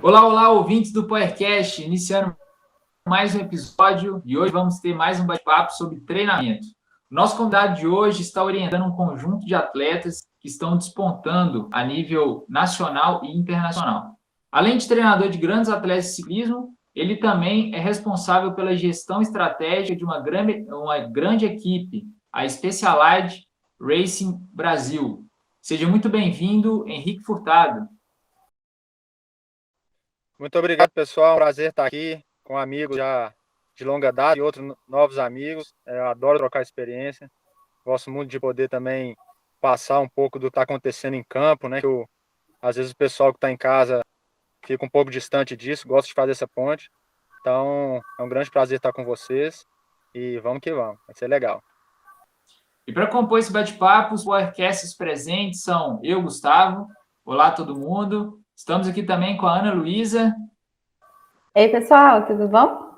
Olá, olá, ouvintes do PowerCast, iniciando mais um episódio e hoje vamos ter mais um bate-papo sobre treinamento. O nosso convidado de hoje está orientando um conjunto de atletas que estão despontando a nível nacional e internacional. Além de treinador de grandes atletas de ciclismo, ele também é responsável pela gestão estratégica de uma grande equipe, a Specialized Racing Brasil. Seja muito bem-vindo, Henrique Furtado. Muito obrigado, pessoal. É um prazer estar aqui com amigos já de longa data e outros novos amigos. Eu adoro trocar experiência. Gosto muito de poder também passar um pouco do que está acontecendo em campo, né? Às vezes o pessoal que está em casa fica um pouco distante disso. Gosto de fazer essa ponte. Então, é um grande prazer estar com vocês. E vamos que vamos. Vai ser legal. E para compor esse bate-papo, os podcasts presentes são eu, Gustavo. Olá, todo mundo. Estamos aqui também com a Ana Luísa. Ei, pessoal, tudo bom?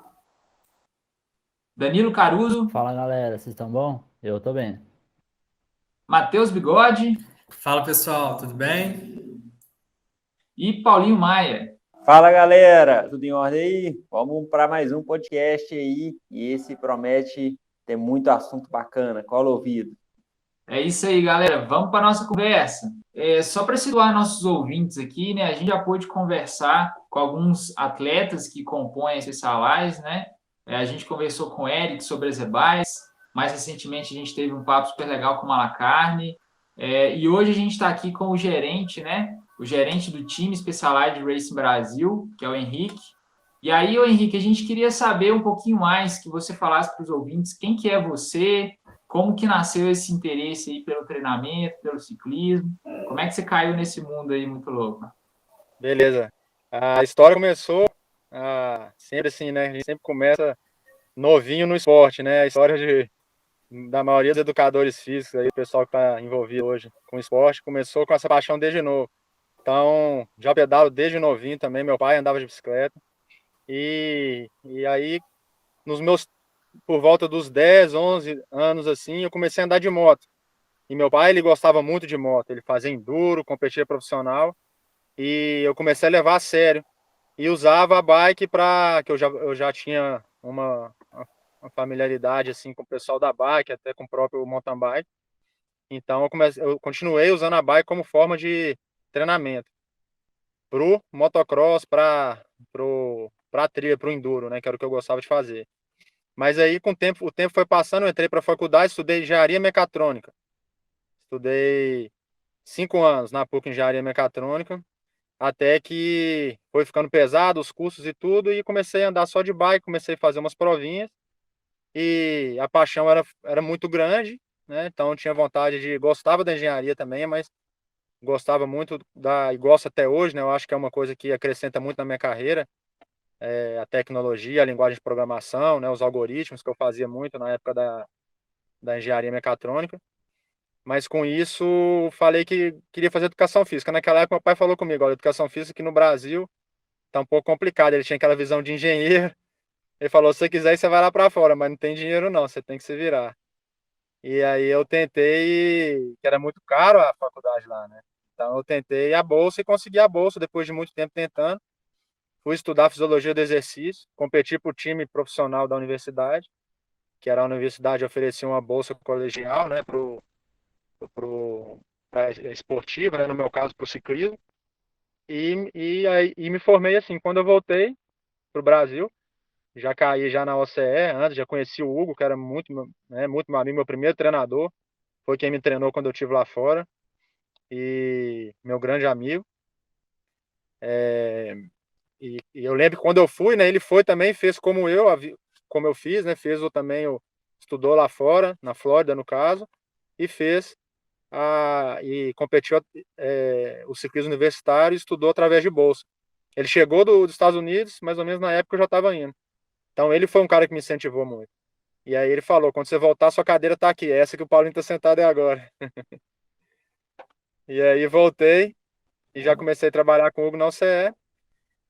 Danilo Caruso. Fala, galera, vocês estão bom? Eu tô bem. Matheus Bigode. Fala, pessoal, tudo bem? E Paulinho Maia. Fala, galera, tudo em ordem aí? Vamos para mais um podcast aí, e esse promete ter muito assunto bacana. Cola o ouvido. É isso aí, galera. Vamos para a nossa conversa. Só para situar nossos ouvintes aqui, né? A gente já pôde conversar com alguns atletas que compõem a Specialized, né? A gente conversou com o Eric sobre as rebais. Mais recentemente, a gente teve um papo super legal com o Malacarne. E hoje a gente está aqui com o gerente, né? O gerente do time Specialized Racing Brasil, que é o Henrique. E aí, Henrique, a gente queria saber um pouquinho mais, que você falasse para os ouvintes quem que é você, como que nasceu esse interesse aí pelo treinamento, pelo ciclismo, como é que você caiu nesse mundo aí muito louco? Beleza. A história começou sempre assim, né? A gente sempre começa novinho no esporte, né? A história da maioria dos educadores físicos, aí, o pessoal que está envolvido hoje com o esporte, começou com essa paixão desde novo. Então, já pedalo desde novinho também. Meu pai andava de bicicleta. E aí, por volta dos 10, 11 anos, assim, eu comecei a andar de moto. E meu pai, ele gostava muito de moto. Ele fazia enduro, competia profissional. E eu comecei a levar a sério. E usava a bike que eu já tinha uma familiaridade assim com o pessoal da bike, até com o próprio mountain bike. Então eu continuei usando a bike como forma de treinamento pro motocross, para trilha, pro enduro, né, que era o que eu gostava de fazer. Mas aí o tempo foi passando, eu entrei para a faculdade, estudei engenharia mecatrônica. Estudei 5 anos na PUC Engenharia Mecatrônica, até que foi ficando pesado os cursos e tudo, e comecei a andar só de bike, comecei a fazer umas provinhas. E a paixão era muito grande, né? Então eu tinha gostava da engenharia também, mas gostava muito e gosto até hoje, né? Eu acho que é uma coisa que acrescenta muito na minha carreira, a tecnologia, a linguagem de programação, né? Os algoritmos que eu fazia muito na época da engenharia mecatrônica. Mas com isso falei que queria fazer educação física. Naquela época meu pai falou comigo, olha, educação física aqui no Brasil tá um pouco complicado. Ele tinha aquela visão de engenheiro. Ele falou, se você quiser, você vai lá para fora, mas não tem dinheiro não, você tem que se virar. E aí eu tentei, que era muito caro a faculdade lá, né? Então eu tentei a bolsa e consegui a bolsa depois de muito tempo tentando. Fui estudar fisiologia do exercício, competi para o time profissional da universidade, que era a universidade oferecia uma bolsa colegial, né, pra esportiva, né, no meu caso para o ciclismo. E me formei assim. Quando eu voltei para o Brasil, já caí já na OCE antes, já conheci o Hugo, que era muito meu amigo, meu primeiro treinador, foi quem me treinou quando eu estive lá fora, e meu grande amigo. E eu lembro que quando eu fui, né, ele foi também, fez como eu fiz, né, estudou lá fora, na Flórida no caso, e e competiu o ciclismo universitário e estudou através de bolsa. Ele chegou dos Estados Unidos, mais ou menos na época eu já estava indo. Então ele foi um cara que me incentivou muito. E aí ele falou, quando você voltar, sua cadeira tá aqui, essa que o Paulinho tá sentado agora. E aí voltei e já comecei a trabalhar com o Hugo na OCE.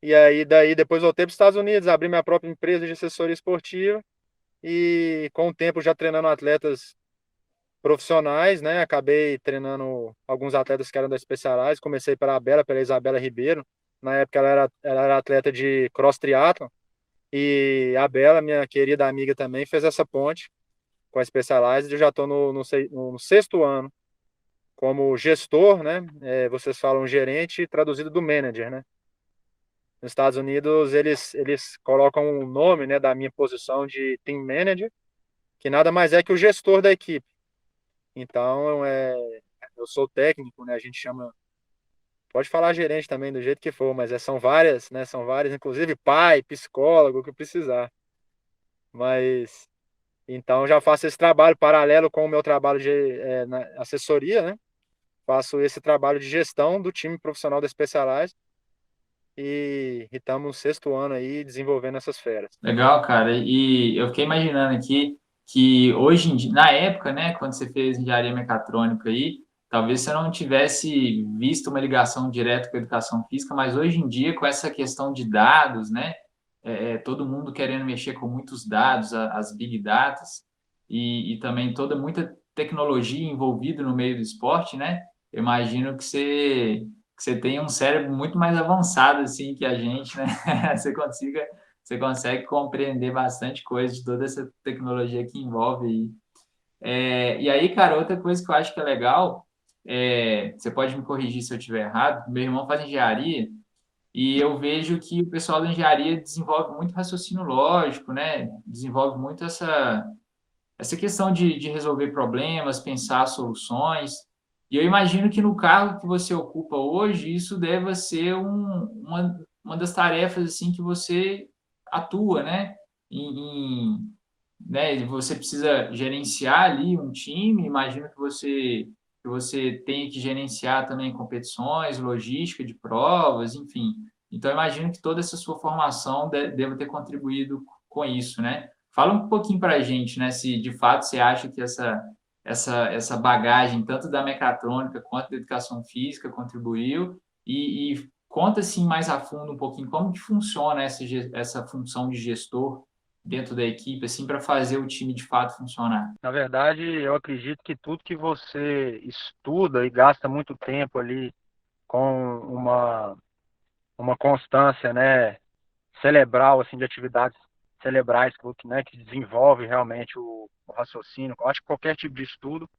E aí depois voltei para os Estados Unidos, abri minha própria empresa de assessoria esportiva e com o tempo já treinando atletas profissionais, né? Acabei treinando alguns atletas que eram da Specialized, comecei pela Isabela Ribeiro, Na época ela era atleta de cross triathlon. E a Bela, minha querida amiga também, fez essa ponte com a Specialized. Eu já estou no sexto ano como gestor, né? Vocês falam gerente, traduzido do manager, né? Nos Estados Unidos, eles colocam um nome, né, da minha posição de team manager, que nada mais é que o gestor da equipe. Então, eu sou técnico, né? A gente chama, pode falar gerente também do jeito que for, mas são várias, né? São várias, inclusive pai, psicólogo, o que precisar. Mas então já faço esse trabalho paralelo com o meu trabalho de na assessoria, né? Faço esse trabalho de gestão do time profissional da Specialized e estamos no sexto ano aí desenvolvendo essas feras. Legal, cara. E eu fiquei imaginando aqui que hoje em dia, na época, né, quando você fez engenharia mecatrônica aí, talvez você não tivesse visto uma ligação direta com a educação física, mas hoje em dia, com essa questão de dados, né, todo mundo querendo mexer com muitos dados, as big datas, e também muita tecnologia envolvida no meio do esporte, né? Eu imagino que você tenha um cérebro muito mais avançado assim que a gente, né? Você consegue compreender bastante coisa de toda essa tecnologia que envolve aí. E aí, cara, outra coisa que eu acho que é legal, você pode me corrigir se eu estiver errado, meu irmão faz engenharia e eu vejo que o pessoal da engenharia desenvolve muito raciocínio lógico, né? Desenvolve muito essa questão de resolver problemas, pensar soluções. E eu imagino que no cargo que você ocupa hoje, isso deva ser uma das tarefas assim que você atua, né? Né? Você precisa gerenciar ali um time, imagino que você tenha que gerenciar também competições, logística de provas, enfim. Então, eu imagino que toda essa sua formação deva ter contribuído com isso, né? Fala um pouquinho para a gente, né? Se de fato você acha que essa bagagem, tanto da mecatrônica quanto da educação física, contribuiu, e conta assim mais a fundo um pouquinho como que funciona essa função de gestor dentro da equipe, assim, para fazer o time de fato funcionar. Na verdade, eu acredito que tudo que você estuda e gasta muito tempo ali com uma constância, né, cerebral, assim, de atividades cerebrais né, que desenvolve realmente o raciocínio. Eu acho que qualquer tipo de estudo,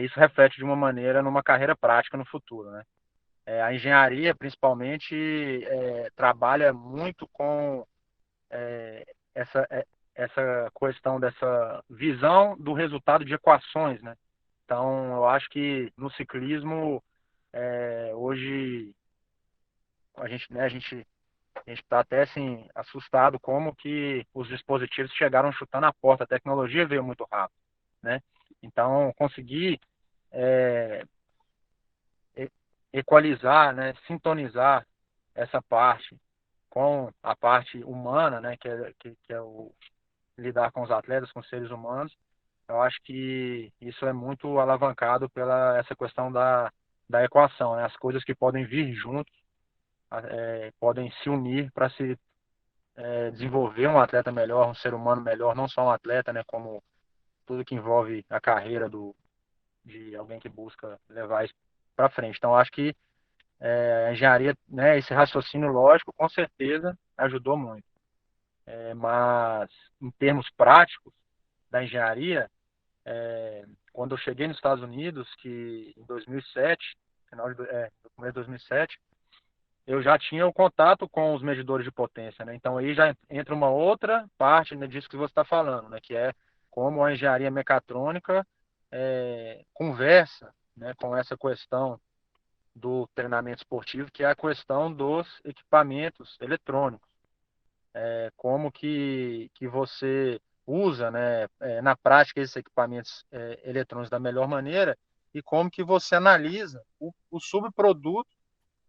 isso reflete de uma maneira numa carreira prática no futuro, né? A engenharia, principalmente, trabalha muito com essa, essa questão dessa visão do resultado de equações, né? Então, eu acho que no ciclismo, hoje, a gente está até assim, assustado como que os dispositivos chegaram chutando a porta. A tecnologia veio muito rápido, né? Então, conseguir equalizar, né, sintonizar essa parte com a parte humana, né, que é o lidar com os atletas, com os seres humanos, eu acho que isso é muito alavancado pela essa questão da equação, né? As coisas que podem vir juntos, podem se unir para se desenvolver um atleta melhor, um ser humano melhor, não só um atleta, né, como tudo que envolve a carreira de alguém que busca levar isso para frente. Então, acho que a engenharia, né, esse raciocínio lógico, com certeza ajudou muito. Mas, em termos práticos da engenharia, quando eu cheguei nos Estados Unidos, que em 2007, no começo de 2007, eu já tinha o contato com os medidores de potência, né? Então aí já entra uma outra parte, né, disso que você está falando, né? Que é como a engenharia mecatrônica conversa, né, com essa questão do treinamento esportivo, que é a questão dos equipamentos eletrônicos. Como que você usa, né, na prática esses equipamentos eletrônicos da melhor maneira e como que você analisa o subproduto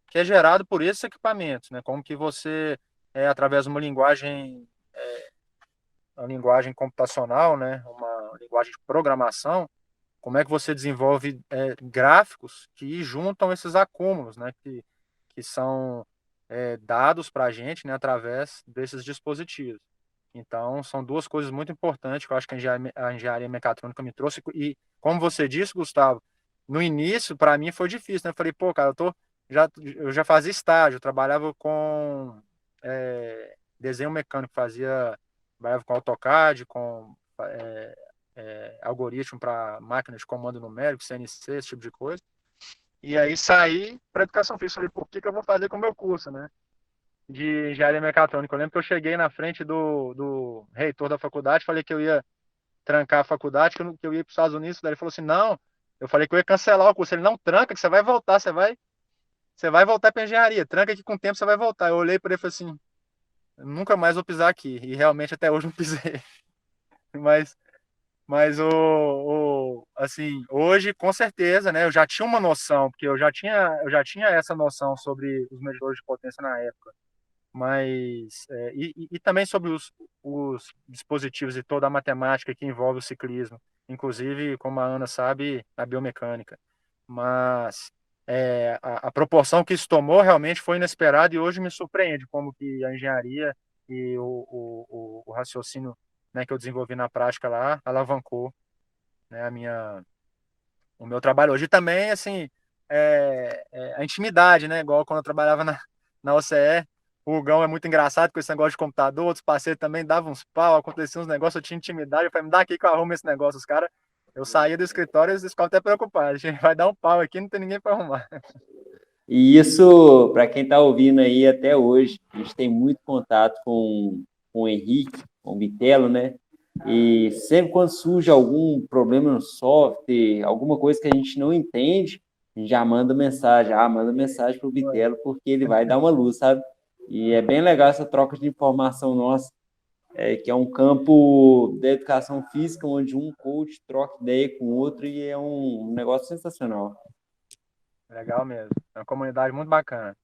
que é gerado por esses equipamentos, né? Como que você, através de uma linguagem computacional, né? Uma linguagem de programação, como é que você desenvolve gráficos que juntam esses acúmulos, né? Que são dados para a gente, né? Através desses dispositivos. Então, são duas coisas muito importantes que eu acho que a engenharia mecatrônica me trouxe. E, como você disse, Gustavo, no início, para mim, foi difícil, né? Eu falei, pô, cara, eu tô eu já fazia estágio, eu trabalhava com desenho mecânico, trabalhava com AutoCAD, com algoritmo para máquinas de comando numérico, CNC, esse tipo de coisa. E aí saí para educação física. Falei, por que eu vou fazer com o meu curso, né? De engenharia mecatrônica. Eu lembro que eu cheguei na frente do reitor da faculdade, falei que eu ia trancar a faculdade, que eu ia para os Estados Unidos. Daí ele falou assim: não, eu falei que eu ia cancelar o curso. Ele: não, tranca, que você vai voltar, você vai voltar para engenharia, tranca que com o tempo você vai voltar. Eu olhei para ele e falei assim: nunca mais vou pisar aqui. E realmente até hoje não pisei. Mas, assim, hoje com certeza, né? Eu já tinha uma noção, porque eu já tinha essa noção sobre os medidores de potência na época. Mas e também sobre os dispositivos e toda a matemática que envolve o ciclismo, inclusive, como a Ana sabe, a biomecânica. Mas a proporção que isso tomou realmente foi inesperada e hoje me surpreende como que a engenharia e o raciocínio, né, que eu desenvolvi na prática lá alavancou, né, o meu trabalho hoje. E também, assim, a intimidade, né? Igual quando eu trabalhava na OCE, o Hugão é muito engraçado com esse negócio de computador, outros parceiros também davam uns pau, acontecia uns negócios, eu tinha intimidade, eu falei, me dá aqui que eu arrumo esse negócio. Os caras, eu saía do escritório e eles ficavam até preocupados, a gente vai dar um pau aqui, não tem ninguém para arrumar. E isso, para quem está ouvindo aí até hoje, a gente tem muito contato com o Henrique, com o Bitelo, né? E sempre quando surge algum problema no software, alguma coisa que a gente não entende, a gente já manda mensagem para o Bitelo, porque ele vai dar uma luz, sabe? E é bem legal essa troca de informação nossa, que é um campo da educação física, onde um coach troca ideia com o outro e é um negócio sensacional. Legal mesmo, é uma comunidade muito bacana.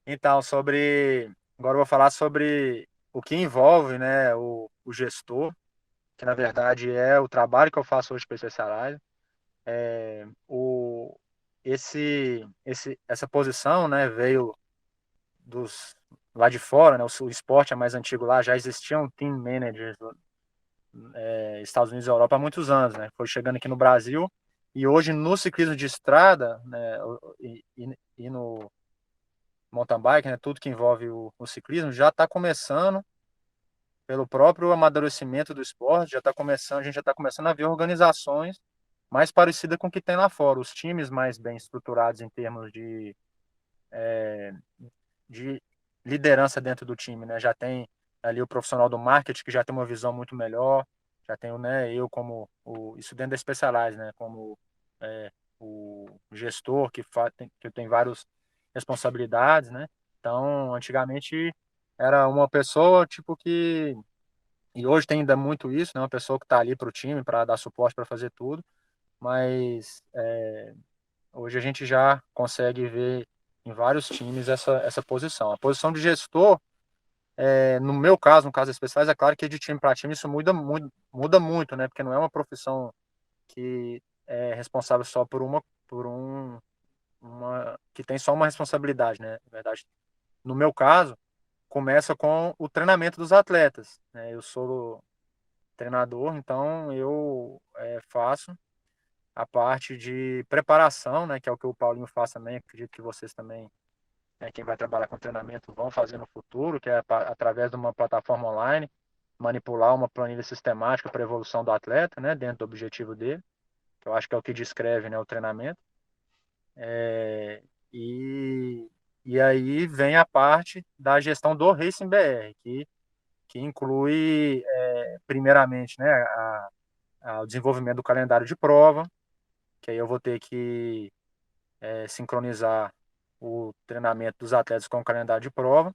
Então, agora eu vou falar sobre o que envolve, né, o gestor, que na verdade é o trabalho que eu faço hoje para o Specialized. O, essa posição, né, veio lá de fora, né, o esporte é mais antigo lá, já existiam team managers Estados Unidos e Europa há muitos anos, né, foi chegando aqui no Brasil, e hoje no ciclismo de estrada, né, e no mountain bike, né, tudo que envolve o ciclismo, já está começando, pelo próprio amadurecimento do esporte, a gente já está começando a ver organizações mais parecidas com o que tem lá fora, os times mais bem estruturados em termos de liderança dentro do time, né? Já tem ali o profissional do marketing que já tem uma visão muito melhor, já tenho, né, eu como isso dentro da Specialized, né, como o gestor que tem várias responsabilidades, né? Então, antigamente era uma pessoa tipo que e hoje tem ainda muito isso, né? Uma pessoa que está ali para o time para dar suporte para fazer tudo, mas hoje a gente já consegue ver em vários times essa posição. A posição de gestor, no meu caso, no caso especiais, é claro que de time para time isso muda muito, né? Porque não é uma profissão que é responsável só que tem só uma responsabilidade, né? Na verdade, no meu caso, começa com o treinamento dos atletas, né? Eu sou treinador, então eu faço a parte de preparação, né? Que é o que o Paulinho faz também. Acredito que vocês também, quem vai trabalhar com treinamento, vão fazer no futuro, que é através de uma plataforma online, manipular uma planilha sistemática para a evolução do atleta, né? Dentro do objetivo dele, que eu acho que é o que descreve, né, o treinamento. E, e aí vem a parte da gestão do Racing BR, que inclui, primeiramente, né, o desenvolvimento do calendário de prova, que aí eu vou ter que sincronizar o treinamento dos atletas com o calendário de prova,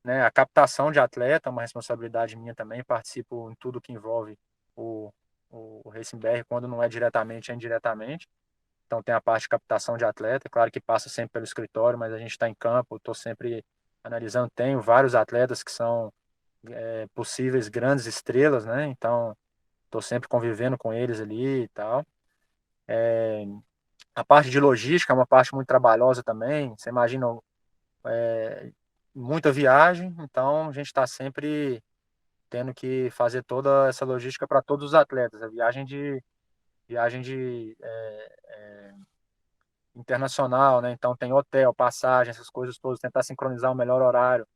né, a captação de atleta, uma responsabilidade minha também, participo em tudo que envolve o, o Racing BR, quando não é diretamente, é indiretamente. Então tem a parte de captação de atleta, claro que passa sempre pelo escritório, mas a gente está em campo, estou sempre analisando, tenho vários atletas que são possíveis grandes estrelas, né? Então estou sempre convivendo com eles ali e tal. A parte de logística é uma parte muito trabalhosa também. Você imagina muita viagem, então a gente está sempre tendo que fazer toda essa logística para todos os atletas. A viagem de internacional, né? Então tem hotel, passagem, essas coisas todas, tentar sincronizar o melhor horário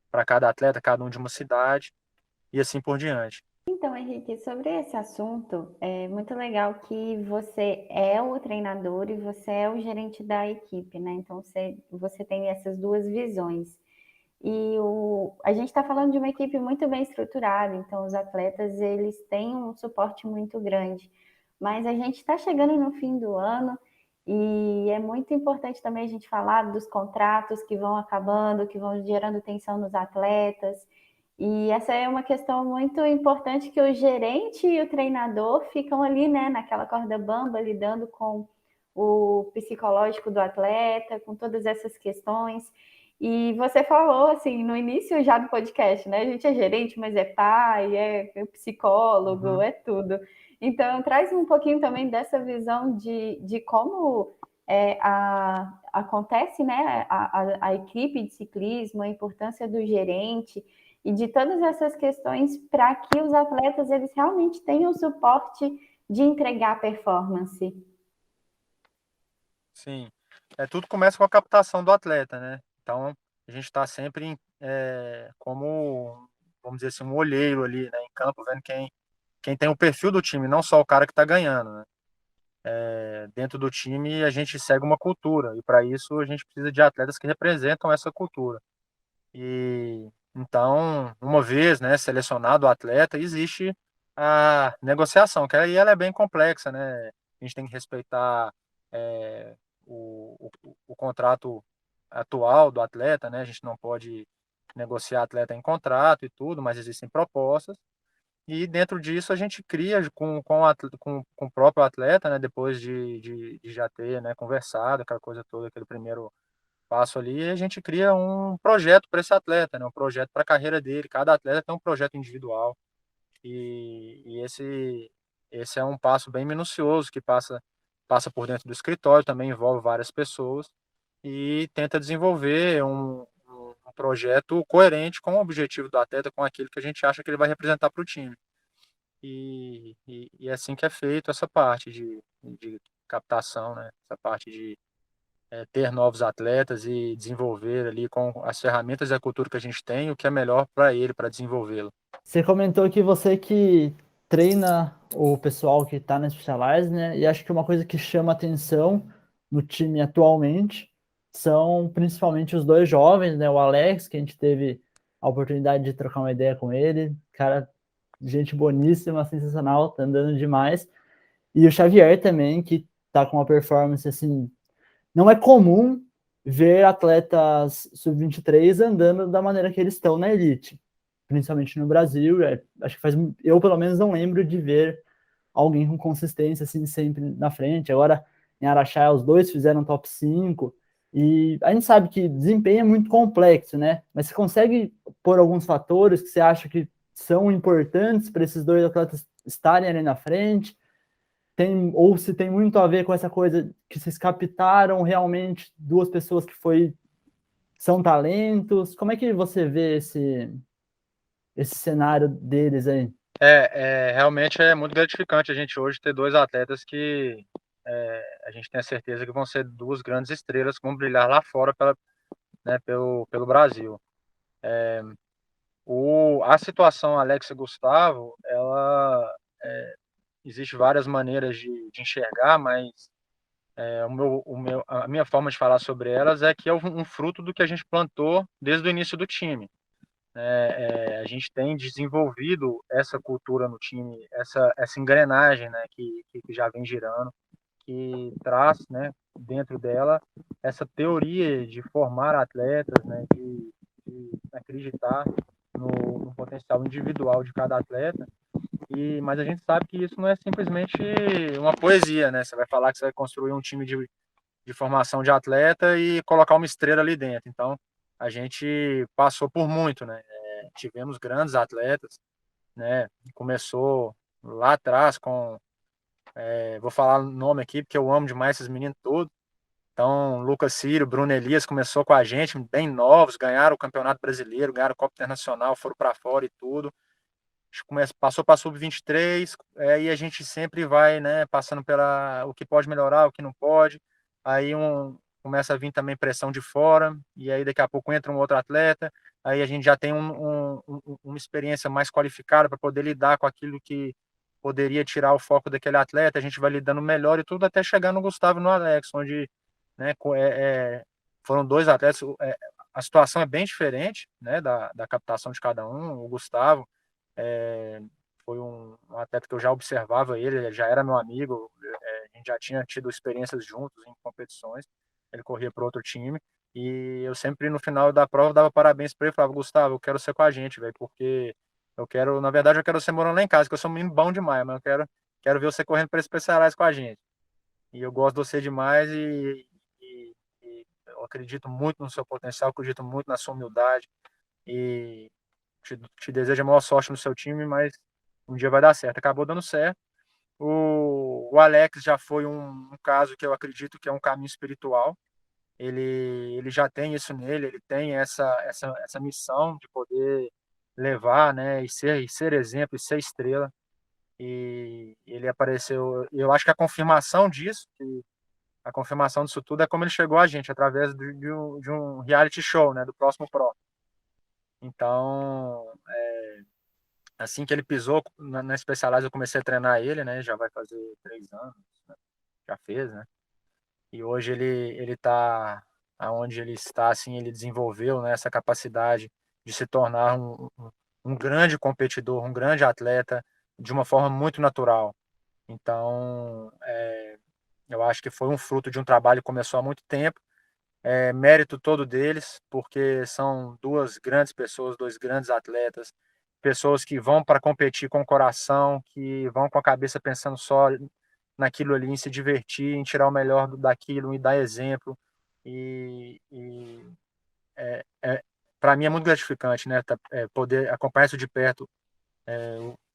para cada atleta, cada um de uma cidade e assim por diante. Então, Henrique, sobre esse assunto, é muito legal que você é o treinador e você é o gerente da equipe, né? Então, você tem essas duas visões. A gente está falando de uma equipe muito bem estruturada, então os atletas, eles têm um suporte muito grande. Mas a gente está chegando no fim do ano e é muito importante também a gente falar dos contratos que vão acabando, que vão gerando tensão nos atletas. E essa é uma questão muito importante que o gerente e o treinador ficam ali, né, naquela corda bamba, lidando com o psicológico do atleta, com todas essas questões. E você falou, assim, no início já do podcast, né? A gente é gerente, mas é pai, é psicólogo, é tudo. Então, traz um pouquinho também dessa visão de como acontece, né, a equipe de ciclismo, a importância do gerente e de todas essas questões para que os atletas eles realmente tenham o suporte de entregar performance. Sim, tudo começa com a captação do atleta, né? Então a gente está sempre como, vamos dizer assim, um olheiro ali, né, em campo, vendo quem tem o perfil do time, não só o cara que está ganhando, né? Dentro do time a gente segue uma cultura e para isso a gente precisa de atletas que representam essa cultura. E então, uma vez, né, selecionado o atleta, existe a negociação, que aí ela é bem complexa, né? A gente tem que respeitar é, o contrato atual do atleta, né? A gente não pode negociar atleta em contrato e tudo, mas existem propostas. E dentro disso a gente cria com o próprio atleta, né? Depois de já ter, né, conversado, aquela coisa toda, aquele primeiro passo ali, e a gente cria um projeto para esse atleta, né? Um projeto para a carreira dele. Cada atleta tem um projeto individual e esse é um passo bem minucioso que passa por dentro do escritório, também envolve várias pessoas e tenta desenvolver um projeto coerente com o objetivo do atleta, com aquilo que a gente acha que ele vai representar para o time. E é assim que é feito essa parte de captação, né? Essa parte de ter novos atletas e desenvolver ali com as ferramentas e a cultura que a gente tem, o que é melhor para ele, para desenvolvê-lo. Você comentou que você que treina o pessoal que está na Specialized, né? E acho que uma coisa que chama atenção no time atualmente são principalmente os dois jovens, né? O Alex, que a gente teve a oportunidade de trocar uma ideia com ele, cara, gente boníssima, sensacional, tá andando demais. E o Xavier também, que tá com uma performance assim, não é comum ver atletas sub-23 andando da maneira que eles estão na elite, principalmente no Brasil. Acho que eu pelo menos não lembro de ver alguém com consistência assim sempre na frente. Agora em Araxá os dois fizeram top 5 e a gente sabe que desempenho é muito complexo, né? Mas você consegue pôr alguns fatores que você acha que são importantes para esses dois atletas estarem ali na frente? Ou se tem muito a ver com essa coisa que vocês captaram realmente duas pessoas que são talentos? Como é que você vê esse cenário deles aí? Realmente é muito gratificante a gente hoje ter dois atletas que a gente tem a certeza que vão ser duas grandes estrelas que vão brilhar lá fora pelo Brasil. A situação Alex e Gustavo, existe várias maneiras de enxergar, mas a minha forma de falar sobre elas é que é um fruto do que a gente plantou desde o início do time. A gente tem desenvolvido essa cultura no time, essa engrenagem, né, que já vem girando, que traz, né, dentro dela essa teoria de formar atletas, né, de acreditar no potencial individual de cada atleta. Mas a gente sabe que isso não é simplesmente uma poesia, né? Você vai falar que você vai construir um time de formação de atleta e colocar uma estrela ali dentro. Então, a gente passou por muito, né? Tivemos grandes atletas, né? Começou lá atrás vou falar o nome aqui porque eu amo demais esses meninos todos. Então, Lucas Círio, Bruno Elias começou com a gente, bem novos, ganharam o Campeonato Brasileiro, ganharam o Copa Internacional, foram para fora e tudo. Passou para sub-23, e a gente sempre vai, né, passando o que pode melhorar, o que não pode. aí começa a vir também pressão de fora, e aí daqui a pouco entra um outro atleta, aí a gente já tem uma experiência mais qualificada para poder lidar com aquilo que poderia tirar o foco daquele atleta, a gente vai lidando melhor e tudo até chegar no Gustavo e no Alex, onde, né, foram dois atletas, a situação é bem diferente, né, da captação de cada um. O Gustavo foi um atleta que eu já observava ele já era meu amigo, a gente já tinha tido experiências juntos em competições, ele corria para outro time, e eu sempre no final da prova dava parabéns para ele, falava, Gustavo, eu quero ser com a gente, velho, porque na verdade eu quero você morando lá em casa, que eu sou um menino bom demais, mas eu quero ver você correndo para especiais com a gente. E eu gosto de você demais e eu acredito muito no seu potencial, acredito muito na sua humildade e te desejo a maior sorte no seu time, mas um dia vai dar certo. Acabou dando certo. O Alex já foi um caso que eu acredito que é um caminho espiritual. Ele já tem isso nele, ele tem essa missão de poder levar, né, e ser exemplo, e ser estrela. E ele apareceu, eu acho que a confirmação disso tudo é como ele chegou a gente, através de um reality show, né, do Próximo Pro. Então, assim que ele pisou na Specialized, eu comecei a treinar ele, né, já vai fazer 3 anos, né, já fez, né, e hoje ele tá aonde ele está, assim, ele desenvolveu, né, essa capacidade de se tornar um grande competidor, um grande atleta, de uma forma muito natural. Então, eu acho que foi um fruto de um trabalho que começou há muito tempo, mérito todo deles, porque são duas grandes pessoas, dois grandes atletas, pessoas que vão para competir com o coração, que vão com a cabeça pensando só naquilo ali, em se divertir, em tirar o melhor daquilo, e dar exemplo. E para mim é muito gratificante, né, poder acompanhar isso de perto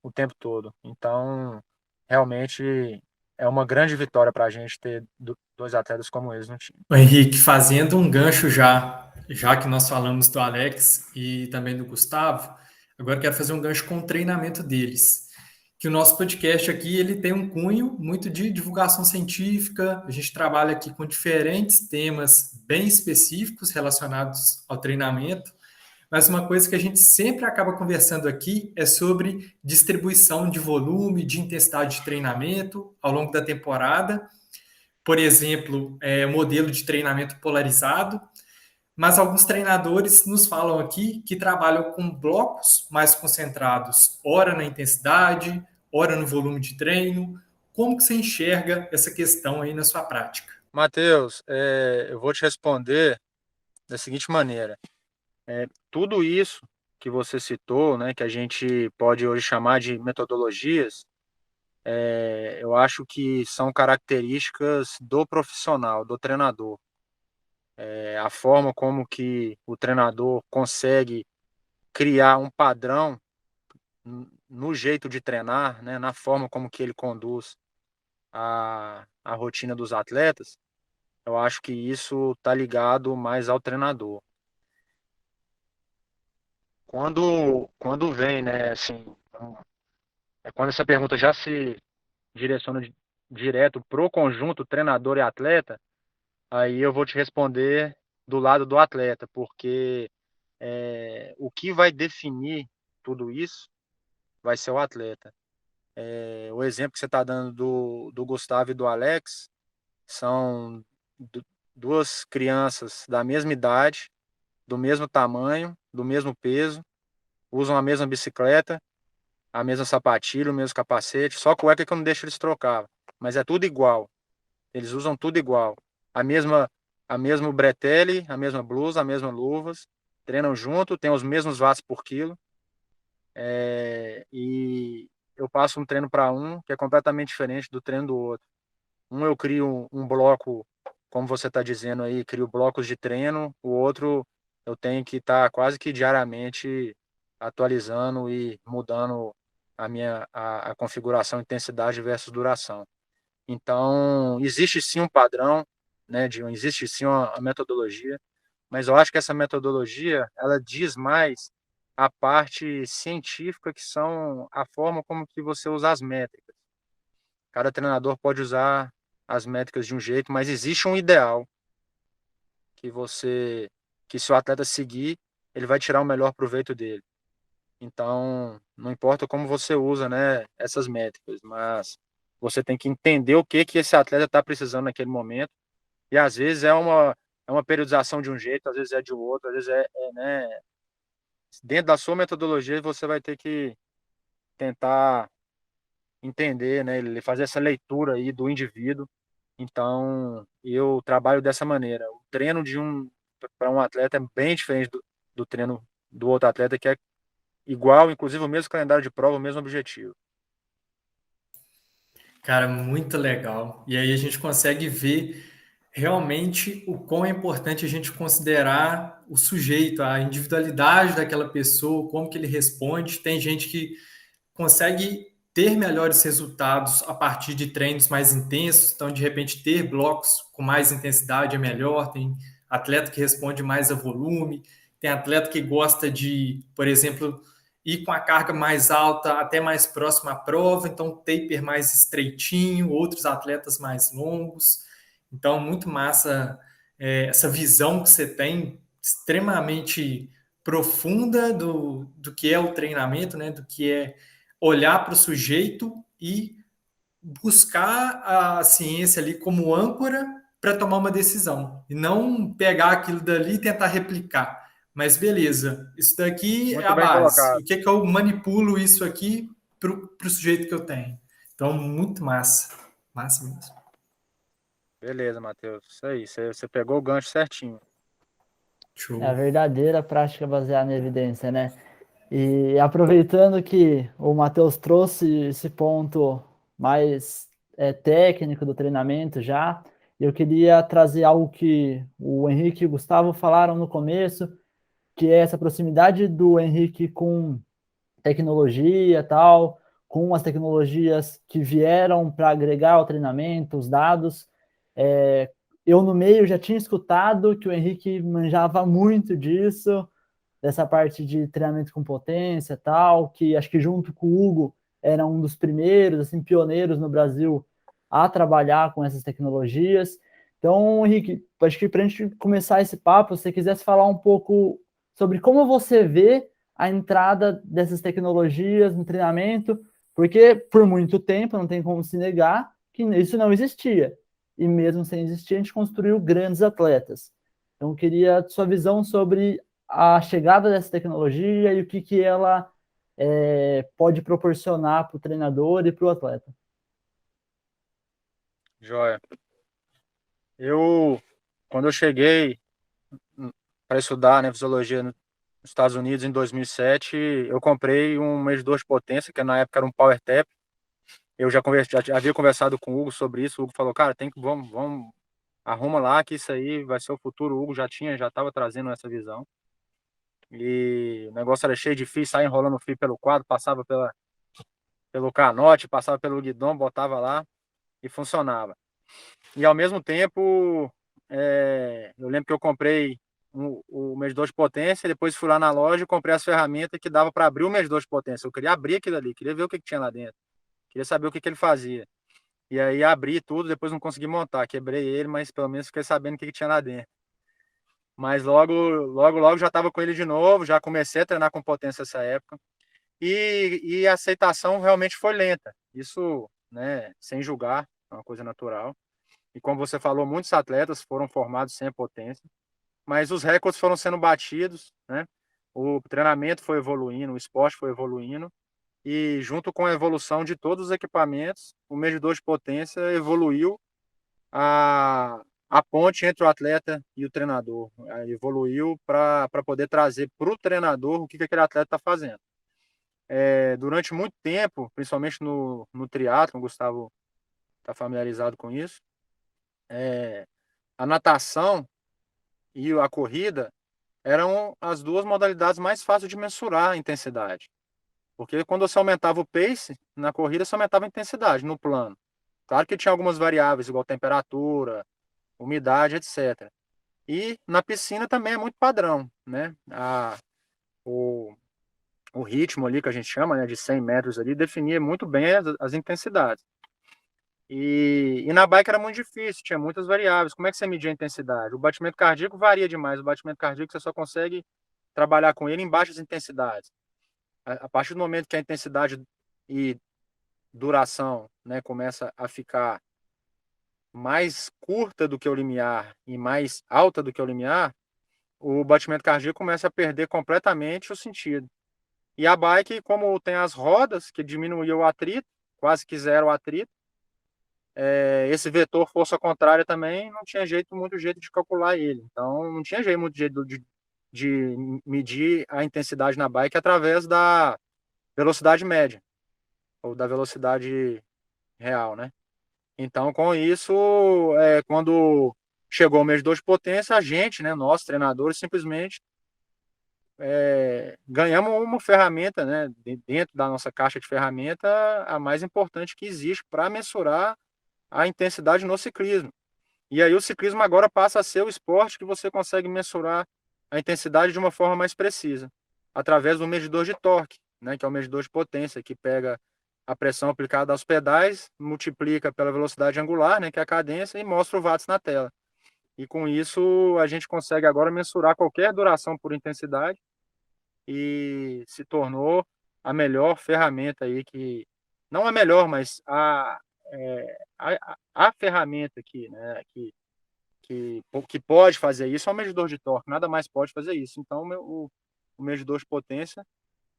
o tempo todo. Então, realmente é uma grande vitória para a gente ter dois atletas como eles no time. O Henrique, fazendo um gancho já que nós falamos do Alex e também do Gustavo, agora quero fazer um gancho com o treinamento deles. Que o nosso podcast aqui ele tem um cunho muito de divulgação científica, a gente trabalha aqui com diferentes temas bem específicos relacionados ao treinamento, mas uma coisa que a gente sempre acaba conversando aqui é sobre distribuição de volume, de intensidade de treinamento ao longo da temporada, por exemplo, modelo de treinamento polarizado, mas alguns treinadores nos falam aqui que trabalham com blocos mais concentrados, ora na intensidade, ora no volume de treino. Como que você enxerga essa questão aí na sua prática? Matheus, eu vou te responder da seguinte maneira. Tudo isso que você citou, né, que a gente pode hoje chamar de metodologias, eu acho que são características do profissional, do treinador. A forma como que o treinador consegue criar um padrão no jeito de treinar, né, na forma como que ele conduz a rotina dos atletas, eu acho que isso está ligado mais ao treinador. Quando vem, né, assim, quando essa pergunta já se direciona direto pro conjunto treinador e atleta, aí eu vou te responder do lado do atleta, porque o que vai definir tudo isso vai ser o atleta. O exemplo que você está dando do Gustavo e do Alex são duas crianças da mesma idade, do mesmo tamanho, do mesmo peso, usam a mesma bicicleta, a mesma sapatilha, o mesmo capacete, só cueca que eu não deixo eles trocar, mas é tudo igual. Eles usam tudo igual. A mesma bretelle, a mesma blusa, a mesma luvas, treinam junto, tem os mesmos watts por quilo. E eu passo um treino para um que é completamente diferente do treino do outro. Eu crio um bloco, como você está dizendo aí, crio blocos de treino, o outro eu tenho que estar quase que diariamente atualizando e mudando a configuração, intensidade versus duração. Então, existe sim um padrão, né, existe sim uma metodologia, mas eu acho que essa metodologia, ela diz mais a parte científica, que são a forma como que você usa as métricas. Cada treinador pode usar as métricas de um jeito, mas existe um ideal que se o atleta seguir, ele vai tirar o melhor proveito dele. Então, não importa como você usa, né, essas métricas, mas você tem que entender o que esse atleta está precisando naquele momento. E às vezes é uma periodização de um jeito, às vezes é de outro, às vezes né, dentro da sua metodologia você vai ter que tentar entender, né, fazer essa leitura aí do indivíduo. Então, eu trabalho dessa maneira. O treino para um atleta é bem diferente do treino do outro atleta, que é igual, inclusive o mesmo calendário de prova, o mesmo objetivo. Cara, muito legal. E aí a gente consegue ver realmente o quão é importante a gente considerar o sujeito, a individualidade daquela pessoa, como que ele responde. Tem gente que consegue ter melhores resultados a partir de treinos mais intensos, então de repente ter blocos com mais intensidade é melhor. Tem atleta que responde mais a volume, tem atleta que gosta de, por exemplo, ir com a carga mais alta até mais próximo à prova, então taper mais estreitinho, outros atletas mais longos. Então, muito massa essa visão que você tem, extremamente profunda do que é o treinamento, né? Do que é olhar para o sujeito e buscar a ciência ali como âncora para tomar uma decisão. E não pegar aquilo dali e tentar replicar. Mas beleza, isso daqui é Muito a bem base. colocado. O que é que eu manipulo isso aqui para o sujeito que eu tenho? Então, muito massa. Massa mesmo. Beleza, Matheus. Isso aí, você pegou o gancho certinho. É a Show. verdadeira prática baseada em evidência, né? E aproveitando que o Matheus trouxe esse ponto mais técnico do treinamento já, eu queria trazer algo que o Henrique e o Gustavo falaram no começo, que é essa proximidade do Henrique com tecnologia e tal, com as tecnologias que vieram para agregar ao treinamento, os dados. Eu no meio já tinha escutado que o Henrique manjava muito disso, dessa parte de treinamento com potência e tal, que acho que junto com o Hugo era um dos primeiros, assim, pioneiros no Brasil a trabalhar com essas tecnologias. Então, Henrique, acho que para a gente começar esse papo, se você quisesse falar um pouco sobre como você vê a entrada dessas tecnologias no treinamento, porque por muito tempo, não tem como se negar, que isso não existia. E mesmo sem existir, a gente construiu grandes atletas. Então, eu queria sua visão sobre a chegada dessa tecnologia e o que ela pode proporcionar para o treinador e para o atleta. Joia. Quando eu cheguei para estudar, né, fisiologia nos Estados Unidos em 2007, eu comprei um medidor de potência, que na época era um PowerTap. Eu já havia conversado com o Hugo sobre isso. O Hugo falou, cara, vamos, arruma lá que isso aí vai ser o futuro. O Hugo já estava trazendo essa visão. E o negócio era cheio de fio, saia enrolando o fio pelo quadro, passava pelo canote, passava pelo guidão, botava lá e funcionava. E ao mesmo tempo, eu lembro que eu comprei o medidor de potência, depois fui lá na loja e comprei as ferramentas que dava para abrir o medidor de potência. Eu queria abrir aquilo ali, queria ver o que tinha lá dentro, queria saber o que ele fazia. E aí abri tudo, depois não consegui montar, quebrei ele, mas pelo menos fiquei sabendo o que tinha lá dentro. Mas logo já estava com ele de novo, já comecei a treinar com potência nessa época. E a aceitação realmente foi lenta. Isso, né, sem julgar, é uma coisa natural. E como você falou, muitos atletas foram formados sem a potência, mas os recordes foram sendo batidos, né? O treinamento foi evoluindo, o esporte foi evoluindo, e junto com a evolução de todos os equipamentos, o medidor de potência evoluiu a ponte entre o atleta e o treinador. Evoluiu para poder trazer para o treinador o que aquele atleta está fazendo. Durante muito tempo, principalmente no triatlo, o Gustavo está familiarizado com isso, a natação e a corrida eram as duas modalidades mais fáceis de mensurar a intensidade. Porque quando você aumentava o pace, na corrida você aumentava a intensidade no plano. Claro que tinha algumas variáveis, igual temperatura, umidade, etc. E na piscina também é muito padrão, né? O ritmo ali que a gente chama, né, de 100 metros ali, definia muito bem as intensidades. E na bike era muito difícil, tinha muitas variáveis. Como é que você media a intensidade? O batimento cardíaco varia demais. O batimento cardíaco você só consegue trabalhar com ele em baixas intensidades. A partir do momento que a intensidade e duração, né, começa a ficar mais curta do que o limiar e mais alta do que o limiar, o batimento cardíaco começa a perder completamente o sentido. E a bike, como tem as rodas, que diminuiu o atrito, quase que zero o atrito, esse vetor força contrária também não tinha muito jeito de calcular ele. Então, não tinha muito jeito de medir a intensidade na bike através da velocidade média, ou da velocidade real, né? Então, com isso, quando chegou o medidor de potência, a gente, né, nós, treinadores, simplesmente ganhamos uma ferramenta, né, dentro da nossa caixa de ferramenta, a mais importante que existe para mensurar a intensidade no ciclismo. E aí o ciclismo agora passa a ser o esporte que você consegue mensurar a intensidade de uma forma mais precisa, através do medidor de torque, né, que é o medidor de potência, que pega a pressão aplicada aos pedais, multiplica pela velocidade angular, né, que é a cadência, e mostra o watts na tela. E com isso a gente consegue agora mensurar qualquer duração por intensidade e se tornou a melhor ferramenta aí que não a melhor, mas a ferramenta aqui, né, que pode fazer isso é o medidor de torque, nada mais pode fazer isso. Então o medidor de potência,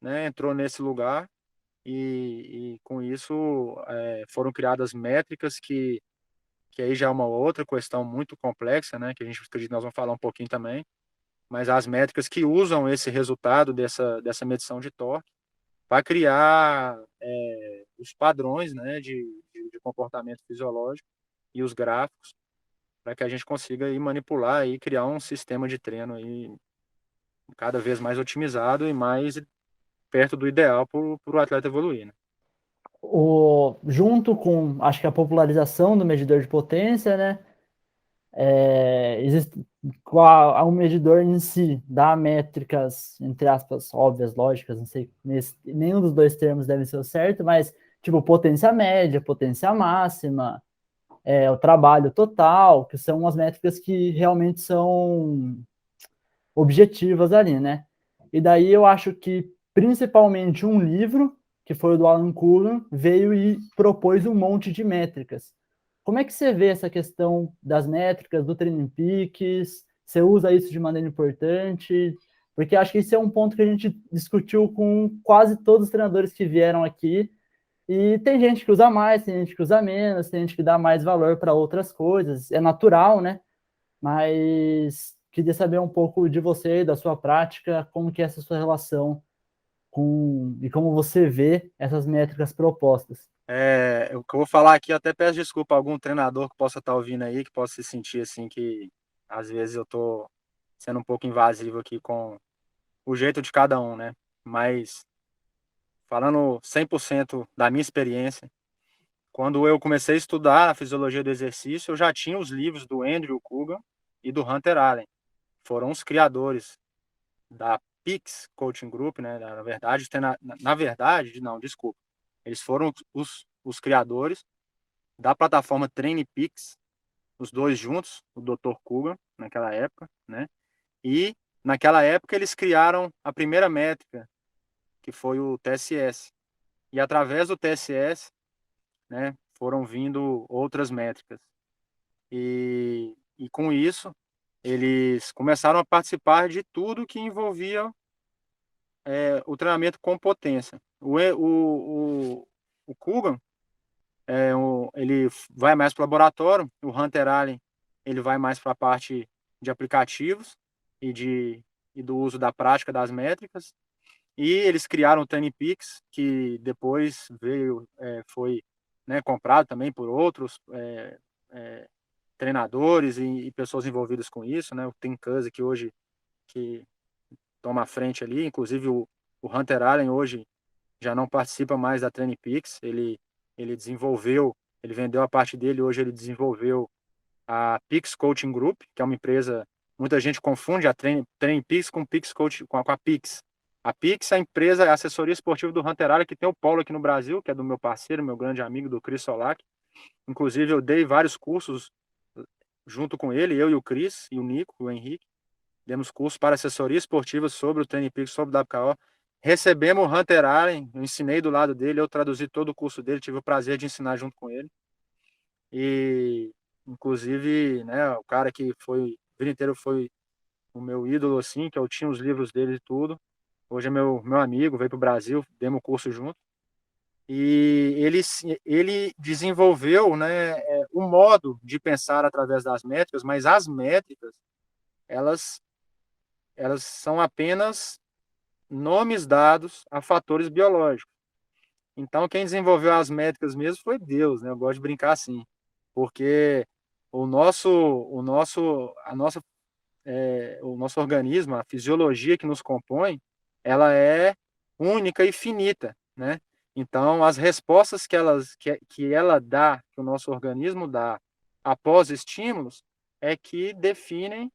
né, entrou nesse lugar e com isso foram criadas métricas que aí já é uma outra questão muito complexa, né, que a gente acredita que nós vamos falar um pouquinho também, mas as métricas que usam esse resultado dessa medição de torque para criar os padrões, né, de comportamento fisiológico e os gráficos para que a gente consiga aí manipular e criar um sistema de treino aí cada vez mais otimizado e mais perto do ideal para o atleta evoluir, né? Junto com, acho que a popularização do medidor de potência, né? Existe o medidor em si dá métricas, entre aspas, óbvias, lógicas, não sei, nenhum dos dois termos deve ser o certo, mas tipo potência média, potência máxima, o trabalho total, que são as métricas que realmente são objetivas ali, né? E daí eu acho que principalmente um livro, que foi o do Alan Coulomb, veio e propôs um monte de métricas. Como é que você vê essa questão das métricas, do Training Peaks? Você usa isso de maneira importante? Porque acho que esse é um ponto que a gente discutiu com quase todos os treinadores que vieram aqui. E tem gente que usa mais, tem gente que usa menos, tem gente que dá mais valor para outras coisas. É natural, né? Mas queria saber um pouco de você, da sua prática, como que é essa sua relação e como você vê essas métricas propostas. O que eu vou falar aqui, eu até peço desculpa a algum treinador que possa estar ouvindo aí, que possa se sentir assim que às vezes eu tô sendo um pouco invasivo aqui com o jeito de cada um, né? Mas falando 100% da minha experiência, quando eu comecei a estudar a fisiologia do exercício, eu já tinha os livros do Andrew Cougan e do Hunter Allen. Foram os criadores da Pix Coaching Group, né? Na verdade, não, desculpa. Eles foram os criadores da plataforma TrainPix, os dois juntos, o Dr. Cougan, naquela época, né? E naquela época eles criaram a primeira métrica, que foi o TSS. E através do TSS, né, foram vindo outras métricas. E com isso, eles começaram a participar de tudo que envolvia o treinamento com potência. O Cougan, ele vai mais para o laboratório, o Hunter Allen ele vai mais para a parte de aplicativos e do uso da prática das métricas. E eles criaram o TrainPix, que depois foi, né, comprado também por outros treinadores e pessoas envolvidas com isso, né? O Tim Cousy, que hoje que toma a frente ali, inclusive o Hunter Allen hoje já não participa mais da TrainPix, ele desenvolveu, ele vendeu a parte dele, hoje ele desenvolveu a Pix Coaching Group, que é uma empresa, muita gente confunde a TrainPix com Pix Coach, com a Pix. A Pix é a empresa, a assessoria esportiva do Hunter Allen, que tem o polo aqui no Brasil, que é do meu parceiro, meu grande amigo, do Chris Solak. Inclusive, eu dei vários cursos junto com ele, eu e o Cris, e o Nico, o Henrique. Demos curso para assessoria esportiva sobre o Training Peaks, sobre o WKO. Recebemos o Hunter Allen, eu ensinei do lado dele, eu traduzi todo o curso dele, tive o prazer de ensinar junto com ele. E, inclusive, né, o cara que foi, a vida inteira foi o meu ídolo, assim, que eu tinha os livros dele e tudo. Hoje é meu amigo, veio para o Brasil, demos o curso junto. E ele desenvolveu, né, o modo de pensar através das métricas, mas as métricas, elas são apenas nomes dados a fatores biológicos. Então, quem desenvolveu as métricas mesmo foi Deus, né? Eu gosto de brincar assim, porque o nosso organismo, a fisiologia que nos compõe, ela é única e finita, né? Então, as respostas que ela dá, que o nosso organismo dá após estímulos, é que definem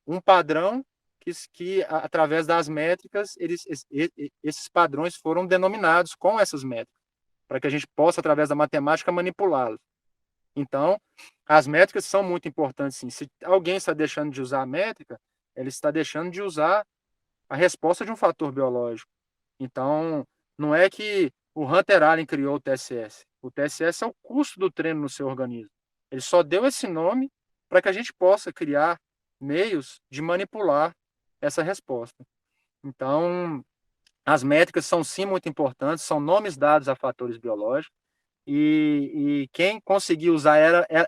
um padrão que através das métricas, esses padrões foram denominados com essas métricas, para que a gente possa, através da matemática, manipulá-los. Então, as métricas são muito importantes, sim. Se alguém está deixando de usar a métrica, ele está deixando de usar a resposta de um fator biológico. Então, não é que o Hunter Allen criou o TSS. O TSS é o custo do treino no seu organismo. Ele só deu esse nome para que a gente possa criar meios de manipular essa resposta. Então, as métricas são sim muito importantes, são nomes dados a fatores biológicos, e quem conseguir usar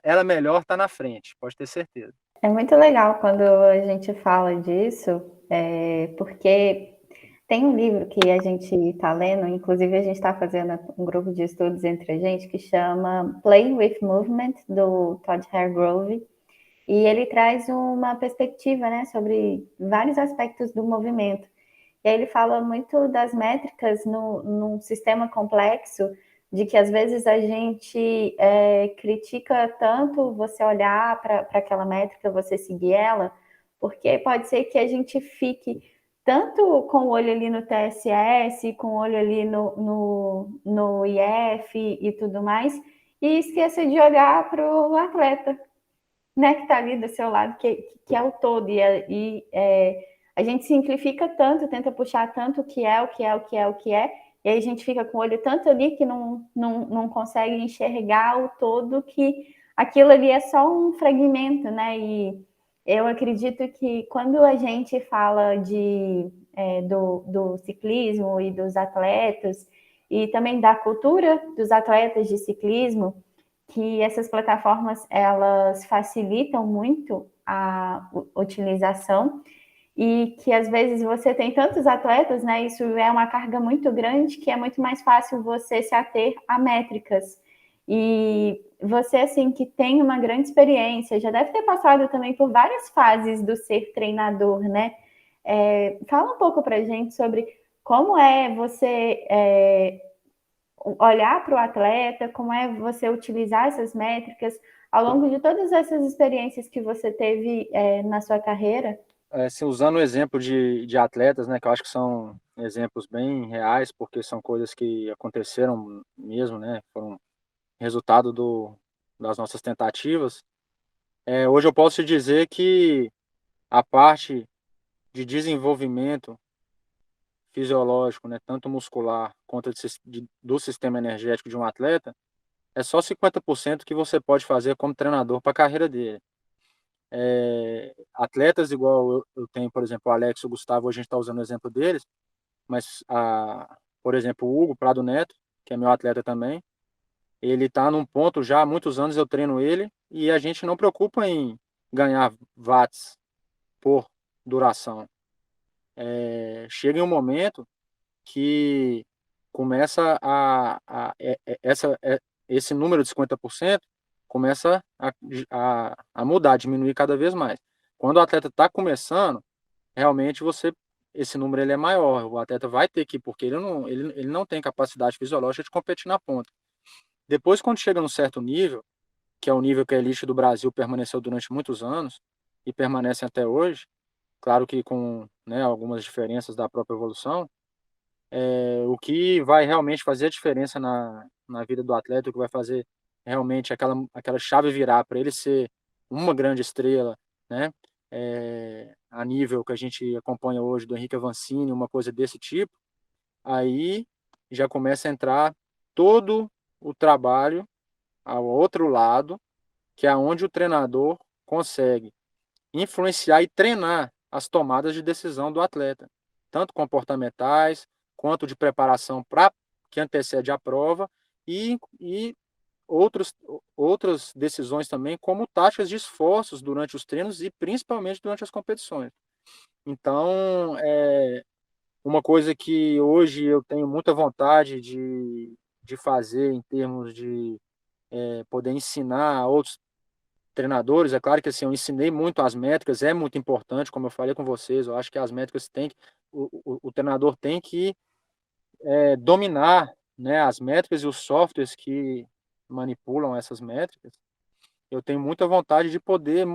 ela melhor está na frente, pode ter certeza. É muito legal quando a gente fala disso, porque tem um livro que a gente está lendo, inclusive a gente está fazendo um grupo de estudos entre a gente, que chama Play with Movement, do Todd Hargrove, e ele traz uma perspectiva, né, sobre vários aspectos do movimento. E aí ele fala muito das métricas num sistema complexo, de que às vezes a gente critica tanto você olhar para aquela métrica, você seguir ela, porque pode ser que a gente fique tanto com o olho ali no TSS, com o olho ali no IF e tudo mais, e esqueça de olhar para o atleta, né, que está ali do seu lado, que é o todo, e a gente simplifica tanto, tenta puxar tanto o que é, e aí a gente fica com o olho tanto ali que não consegue enxergar o todo, que aquilo ali é só um fragmento, né? E eu acredito que quando a gente fala do ciclismo e dos atletas, e também da cultura dos atletas de ciclismo, que essas plataformas elas facilitam muito a utilização, e que às vezes você tem tantos atletas, né? Isso é uma carga muito grande, que é muito mais fácil você se ater a métricas. E você, assim, que tem uma grande experiência, já deve ter passado também por várias fases do ser treinador, né? Fala um pouco pra gente sobre como é você olhar para o atleta, como é você utilizar essas métricas ao longo de todas essas experiências que você teve na sua carreira. Assim, usando o exemplo de atletas, né, que eu acho que são exemplos bem reais, porque são coisas que aconteceram mesmo, né, foram resultado das nossas tentativas. Hoje eu posso te dizer que a parte de desenvolvimento fisiológico, né, tanto muscular quanto do sistema energético de um atleta, é só 50% que você pode fazer como treinador para a carreira dele. Atletas igual eu tenho, por exemplo, o Alex e o Gustavo, hoje a gente está usando o exemplo deles, mas, por exemplo, o Hugo Prado Neto, que é meu atleta também, ele está num ponto já há muitos anos, eu treino ele, e a gente não preocupa em ganhar watts por duração. Chega em um momento que começa esse número de 50% começa a mudar, a diminuir cada vez mais. Quando o atleta está começando, realmente esse número ele é maior, o atleta vai ter que, porque ele não tem capacidade fisiológica de competir na ponta. Depois, quando chega num certo nível, que é o nível que a elite do Brasil permaneceu durante muitos anos, e permanece até hoje, claro que com, né, algumas diferenças da própria evolução, o que vai realmente fazer a diferença na vida do atleta, o que vai fazer realmente aquela chave virar para ele ser uma grande estrela, né? A nível que a gente acompanha hoje do Henrique Avancini, uma coisa desse tipo, aí já começa a entrar todo o trabalho ao outro lado, que é onde o treinador consegue influenciar e treinar as tomadas de decisão do atleta, tanto comportamentais quanto de preparação para que antecede a prova e outras decisões também, como táticas de esforços durante os treinos e principalmente durante as competições. Então, uma coisa que hoje eu tenho muita vontade de fazer em termos de poder ensinar a outros treinadores, é claro que assim, eu ensinei muito as métricas, é muito importante, como eu falei com vocês, eu acho que as métricas o treinador tem que dominar, né, as métricas e os softwares que manipulam essas métricas. Eu tenho muita vontade de poder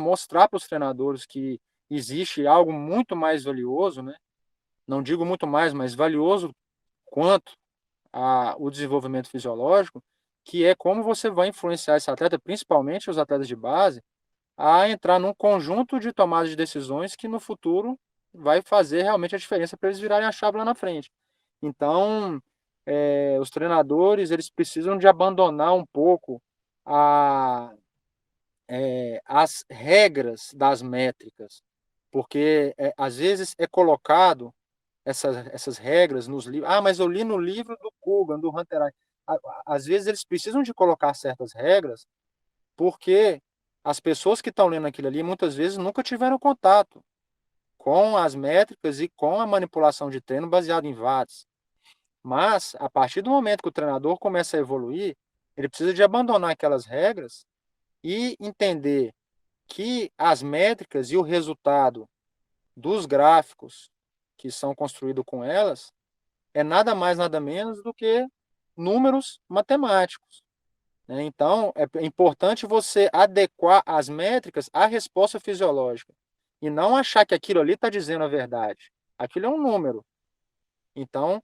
mostrar para os treinadores que existe algo muito mais valioso, né? Não digo muito mais, mas valioso quanto o desenvolvimento fisiológico, que é como você vai influenciar esse atleta, principalmente os atletas de base, a entrar num conjunto de tomadas de decisões que no futuro vai fazer realmente a diferença para eles virarem a chave lá na frente. Então, os treinadores eles precisam de abandonar um pouco as regras das métricas, porque às vezes é colocado essas regras nos livros. Ah, mas eu li no livro do Kogan, do Hunter Ide. Às vezes eles precisam de colocar certas regras porque as pessoas que estão lendo aquilo ali muitas vezes nunca tiveram contato com as métricas e com a manipulação de treino baseado em watts. Mas, a partir do momento que o treinador começa a evoluir, ele precisa de abandonar aquelas regras e entender que as métricas e o resultado dos gráficos que são construídos com elas é nada mais, nada menos do que números matemáticos, né? Então, é importante você adequar as métricas à resposta fisiológica e não achar que aquilo ali está dizendo a verdade. Aquilo é um número. Então,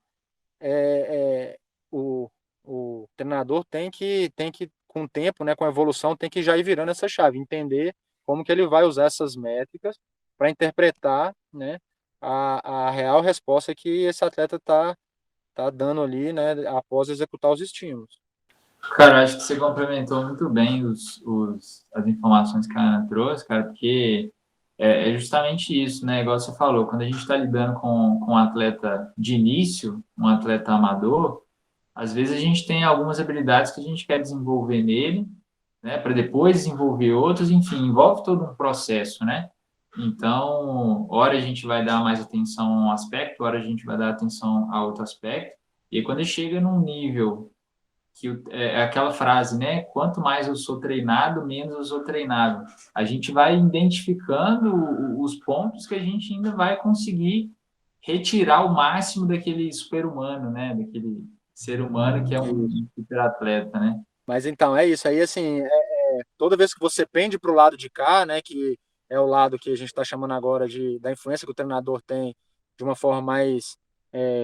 o treinador tem que, com o tempo, né, com a evolução, tem que já ir virando essa chave, entender como que ele vai usar essas métricas para interpretar, né, a real resposta que esse atleta tá dando ali, né, após executar os estímulos. Cara, acho que você complementou muito bem as informações que a Ana trouxe, cara, porque é justamente isso, né? Igual você falou, quando a gente está lidando com um atleta de início, um atleta amador, às vezes a gente tem algumas habilidades que a gente quer desenvolver nele, né, para depois desenvolver outros, enfim, envolve todo um processo, né? Então, hora a gente vai dar mais atenção a um aspecto, hora a gente vai dar atenção a outro aspecto, e aí, quando chega num nível que é aquela frase, né? Quanto mais eu sou treinado, menos eu sou treinado. A gente vai identificando os pontos que a gente ainda vai conseguir retirar o máximo daquele super-humano, né? Daquele ser humano que é um superatleta, né? Mas então, é isso aí, assim, toda vez que você pende para o lado de cá, né, que é o lado que a gente está chamando agora da influência que o treinador tem de uma forma mais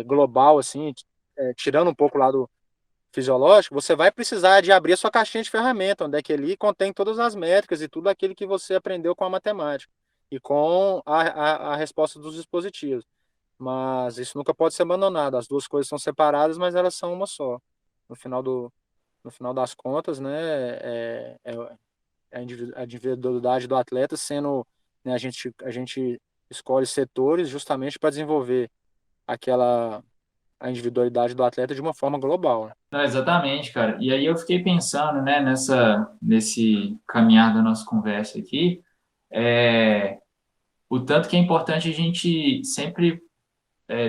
global, assim, tirando um pouco o lado fisiológico, você vai precisar de abrir a sua caixinha de ferramenta, onde é que ali contém todas as métricas e tudo aquilo que você aprendeu com a matemática e com a resposta dos dispositivos. Mas isso nunca pode ser abandonado. As duas coisas são separadas, mas elas são uma só. No final das contas, né, a individualidade do atleta sendo, né, a gente escolhe setores justamente para desenvolver a individualidade do atleta de uma forma global, né? Não, exatamente, cara. E aí eu fiquei pensando, né, nesse caminhar da nossa conversa aqui, o tanto que é importante a gente sempre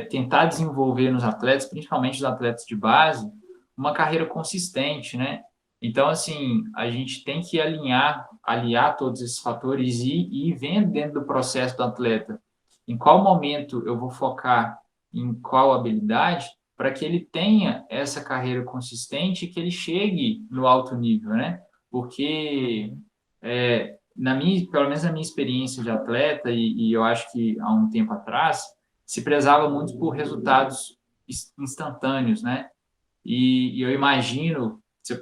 tentar desenvolver nos atletas, principalmente os atletas de base, uma carreira consistente, né? Então, assim, a gente tem que aliar todos esses fatores e ir vendo dentro do processo do atleta em qual momento eu vou focar em qual habilidade para que ele tenha essa carreira consistente e que ele chegue no alto nível, né? Porque, pelo menos na minha experiência de atleta, e eu acho que há um tempo atrás, se prezava muito por resultados instantâneos, né? E eu imagino, você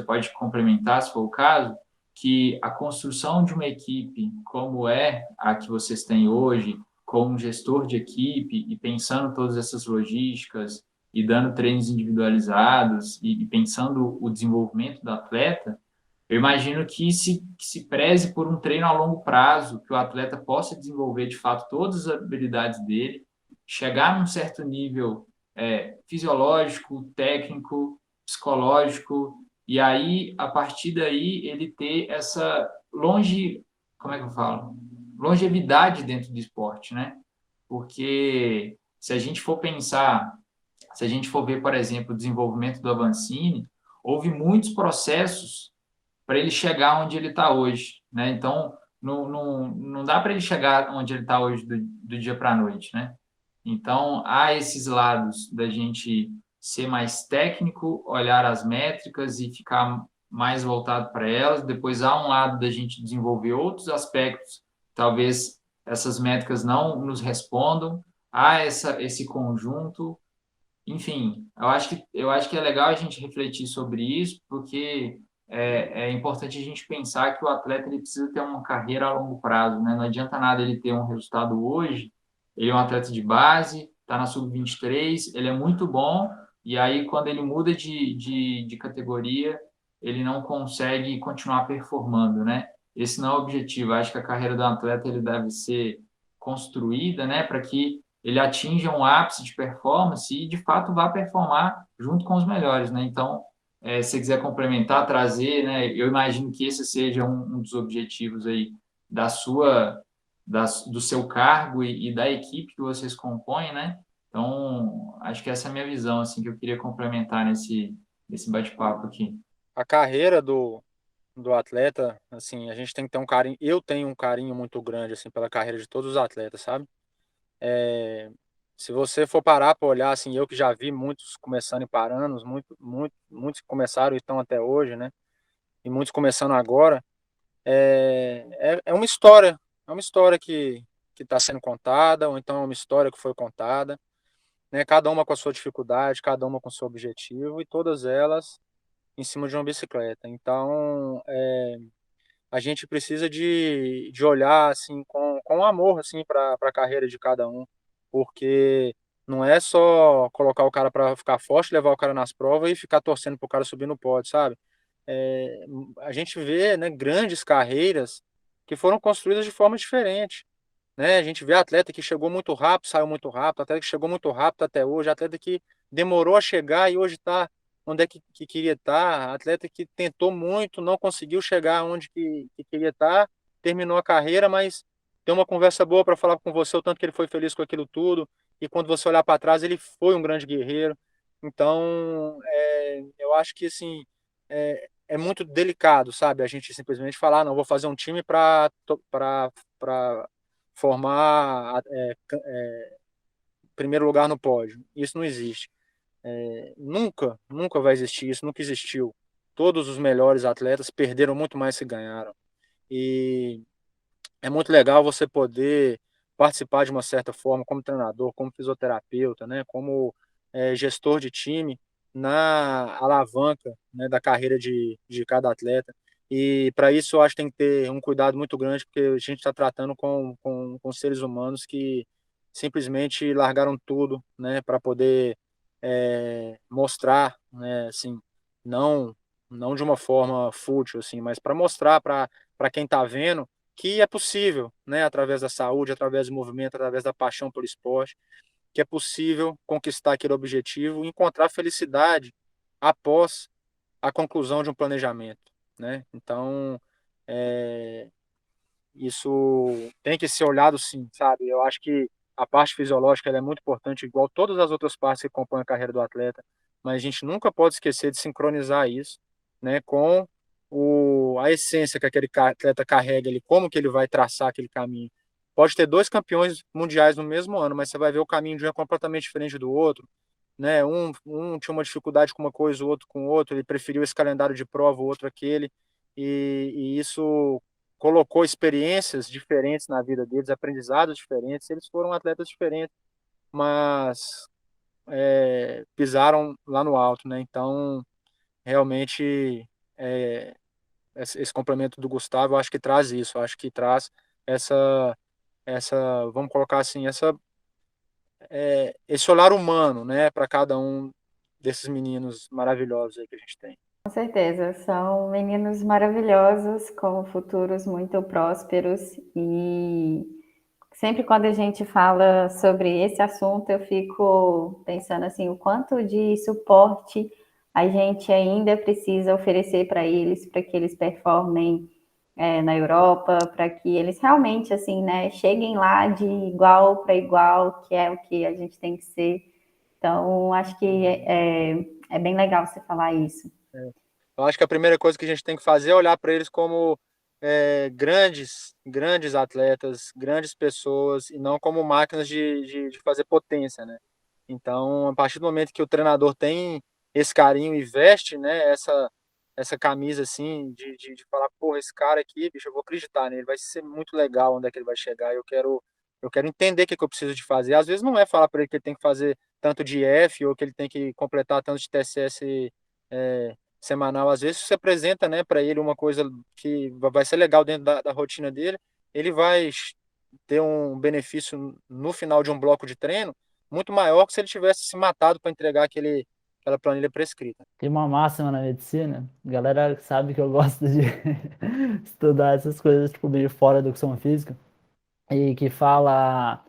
pode complementar, se for o caso, que a construção de uma equipe como é a que vocês têm hoje, como gestor de equipe e pensando todas essas logísticas e dando treinos individualizados e pensando o desenvolvimento do atleta, eu imagino que se preze por um treino a longo prazo, que o atleta possa desenvolver de fato todas as habilidades dele, chegar num certo nível fisiológico, técnico, psicológico, e aí, a partir daí, ele ter essa como é que eu falo? Longevidade dentro do esporte, né? Porque se a gente for pensar, se a gente for ver, por exemplo, o desenvolvimento do Avancini, houve muitos processos para ele chegar onde ele está hoje, né? Então, não dá para ele chegar onde ele está hoje do dia para a noite, né? Então, há esses lados da gente ser mais técnico, olhar as métricas e ficar mais voltado para elas. Depois, há um lado da gente desenvolver outros aspectos, talvez essas métricas não nos respondam. Há esse conjunto. Enfim, eu acho que é legal a gente refletir sobre isso, porque é importante a gente pensar que o atleta ele precisa ter uma carreira a longo prazo, né? Não adianta nada ele ter um resultado hoje. Ele é um atleta de base, está na sub-23, ele é muito bom, e aí quando ele muda de categoria, ele não consegue continuar performando, né? Esse não é o objetivo. Eu acho que a carreira do atleta ele deve ser construída, né, para que ele atinja um ápice de performance e, de fato, vá performar junto com os melhores, né? Então, se você quiser complementar, trazer, né? Eu imagino que esse seja um dos objetivos aí da sua, do seu cargo e da equipe que vocês compõem, né? Então, acho que essa é a minha visão, assim, que eu queria complementar nesse bate-papo aqui. A carreira do atleta, assim, a gente tem que ter um carinho. Eu tenho um carinho muito grande, assim, pela carreira de todos os atletas, sabe? Se você for parar para olhar, assim, eu que já vi muitos começando e parando, muitos que começaram e estão até hoje, né? E muitos começando agora, é uma história que está sendo contada, ou então é uma história que foi contada, né? Cada uma com a sua dificuldade, cada uma com o seu objetivo, e todas elas em cima de uma bicicleta. Então, a gente precisa de olhar assim com amor assim para a carreira de cada um, porque não é só colocar o cara para ficar forte, levar o cara nas provas e ficar torcendo para o cara subir no pódio, sabe? A gente vê, né, grandes carreiras que foram construídas de forma diferente, né? A gente vê atleta que chegou muito rápido, saiu muito rápido, atleta que chegou muito rápido até hoje, atleta que demorou a chegar e hoje está onde é que queria estar, atleta que tentou muito, não conseguiu chegar onde que queria estar, terminou a carreira, mas tem uma conversa boa para falar com você, o tanto que ele foi feliz com aquilo tudo, e quando você olhar para trás, ele foi um grande guerreiro. Então, eu acho que assim, é muito delicado, sabe? A gente simplesmente falar, não, vou fazer um time para formar primeiro lugar no pódio. Isso não existe. Nunca vai existir isso, nunca existiu. Todos os melhores atletas perderam muito mais que ganharam. E é muito legal você poder participar de uma certa forma como treinador, como fisioterapeuta, né, como gestor de time na alavanca, né, da carreira de cada atleta. E para isso eu acho que tem que ter um cuidado muito grande, porque a gente está tratando com seres humanos que simplesmente largaram tudo, né, para poder mostrar, né, assim, não não de uma forma fútil, assim, mas para mostrar para quem está vendo que é possível, né, através da saúde, através do movimento, através da paixão pelo esporte, que é possível conquistar aquele objetivo e encontrar felicidade após a conclusão de um planejamento, né? Então, isso tem que ser olhado sim, sabe? Eu acho que a parte fisiológica ela é muito importante, igual todas as outras partes que compõem a carreira do atleta, mas a gente nunca pode esquecer de sincronizar isso, né, com a essência que aquele atleta carrega, ele, como que ele vai traçar aquele caminho. Pode ter dois campeões mundiais no mesmo ano, mas você vai ver o caminho de um é completamente diferente do outro, né? Um tinha uma dificuldade com uma coisa, o outro com outro, ele preferiu esse calendário de prova, o outro aquele, e isso colocou experiências diferentes na vida deles, aprendizados diferentes, eles foram atletas diferentes. mas pisaram lá no alto, né? Então, realmente, esse complemento do Gustavo, eu acho que traz isso, eu acho que traz essa, vamos colocar assim, esse olhar humano, né, para cada um desses meninos maravilhosos aí que a gente tem. Com certeza, são meninos maravilhosos, com futuros muito prósperos, e sempre quando a gente fala sobre esse assunto, eu fico pensando assim, o quanto de suporte a gente ainda precisa oferecer para que eles performem na Europa, para que eles realmente assim, né, cheguem lá de igual para igual, que é o que a gente tem que ser. Então, acho que é bem legal você falar isso. Eu acho que a primeira coisa que a gente tem que fazer é olhar para eles como grandes atletas, grandes pessoas, e não como máquinas de fazer potência, né? Então, a partir do momento que o treinador tem esse carinho e veste, né, essa camisa assim, de falar, pô, esse cara aqui, bicho, eu vou acreditar nele, vai ser muito legal onde é que ele vai chegar, eu quero entender o que eu preciso de fazer. Às vezes não é falar para ele que ele tem que fazer tanto de F ou que ele tem que completar tanto de TCS semanal. Às vezes você apresenta, né, para ele uma coisa que vai ser legal dentro da rotina dele, ele vai ter um benefício no final de um bloco de treino muito maior que se ele tivesse se matado para entregar aquela planilha prescrita. Tem uma máxima na medicina, a galera sabe que eu gosto de estudar essas coisas, tipo, meio fora da educação física, e que fala,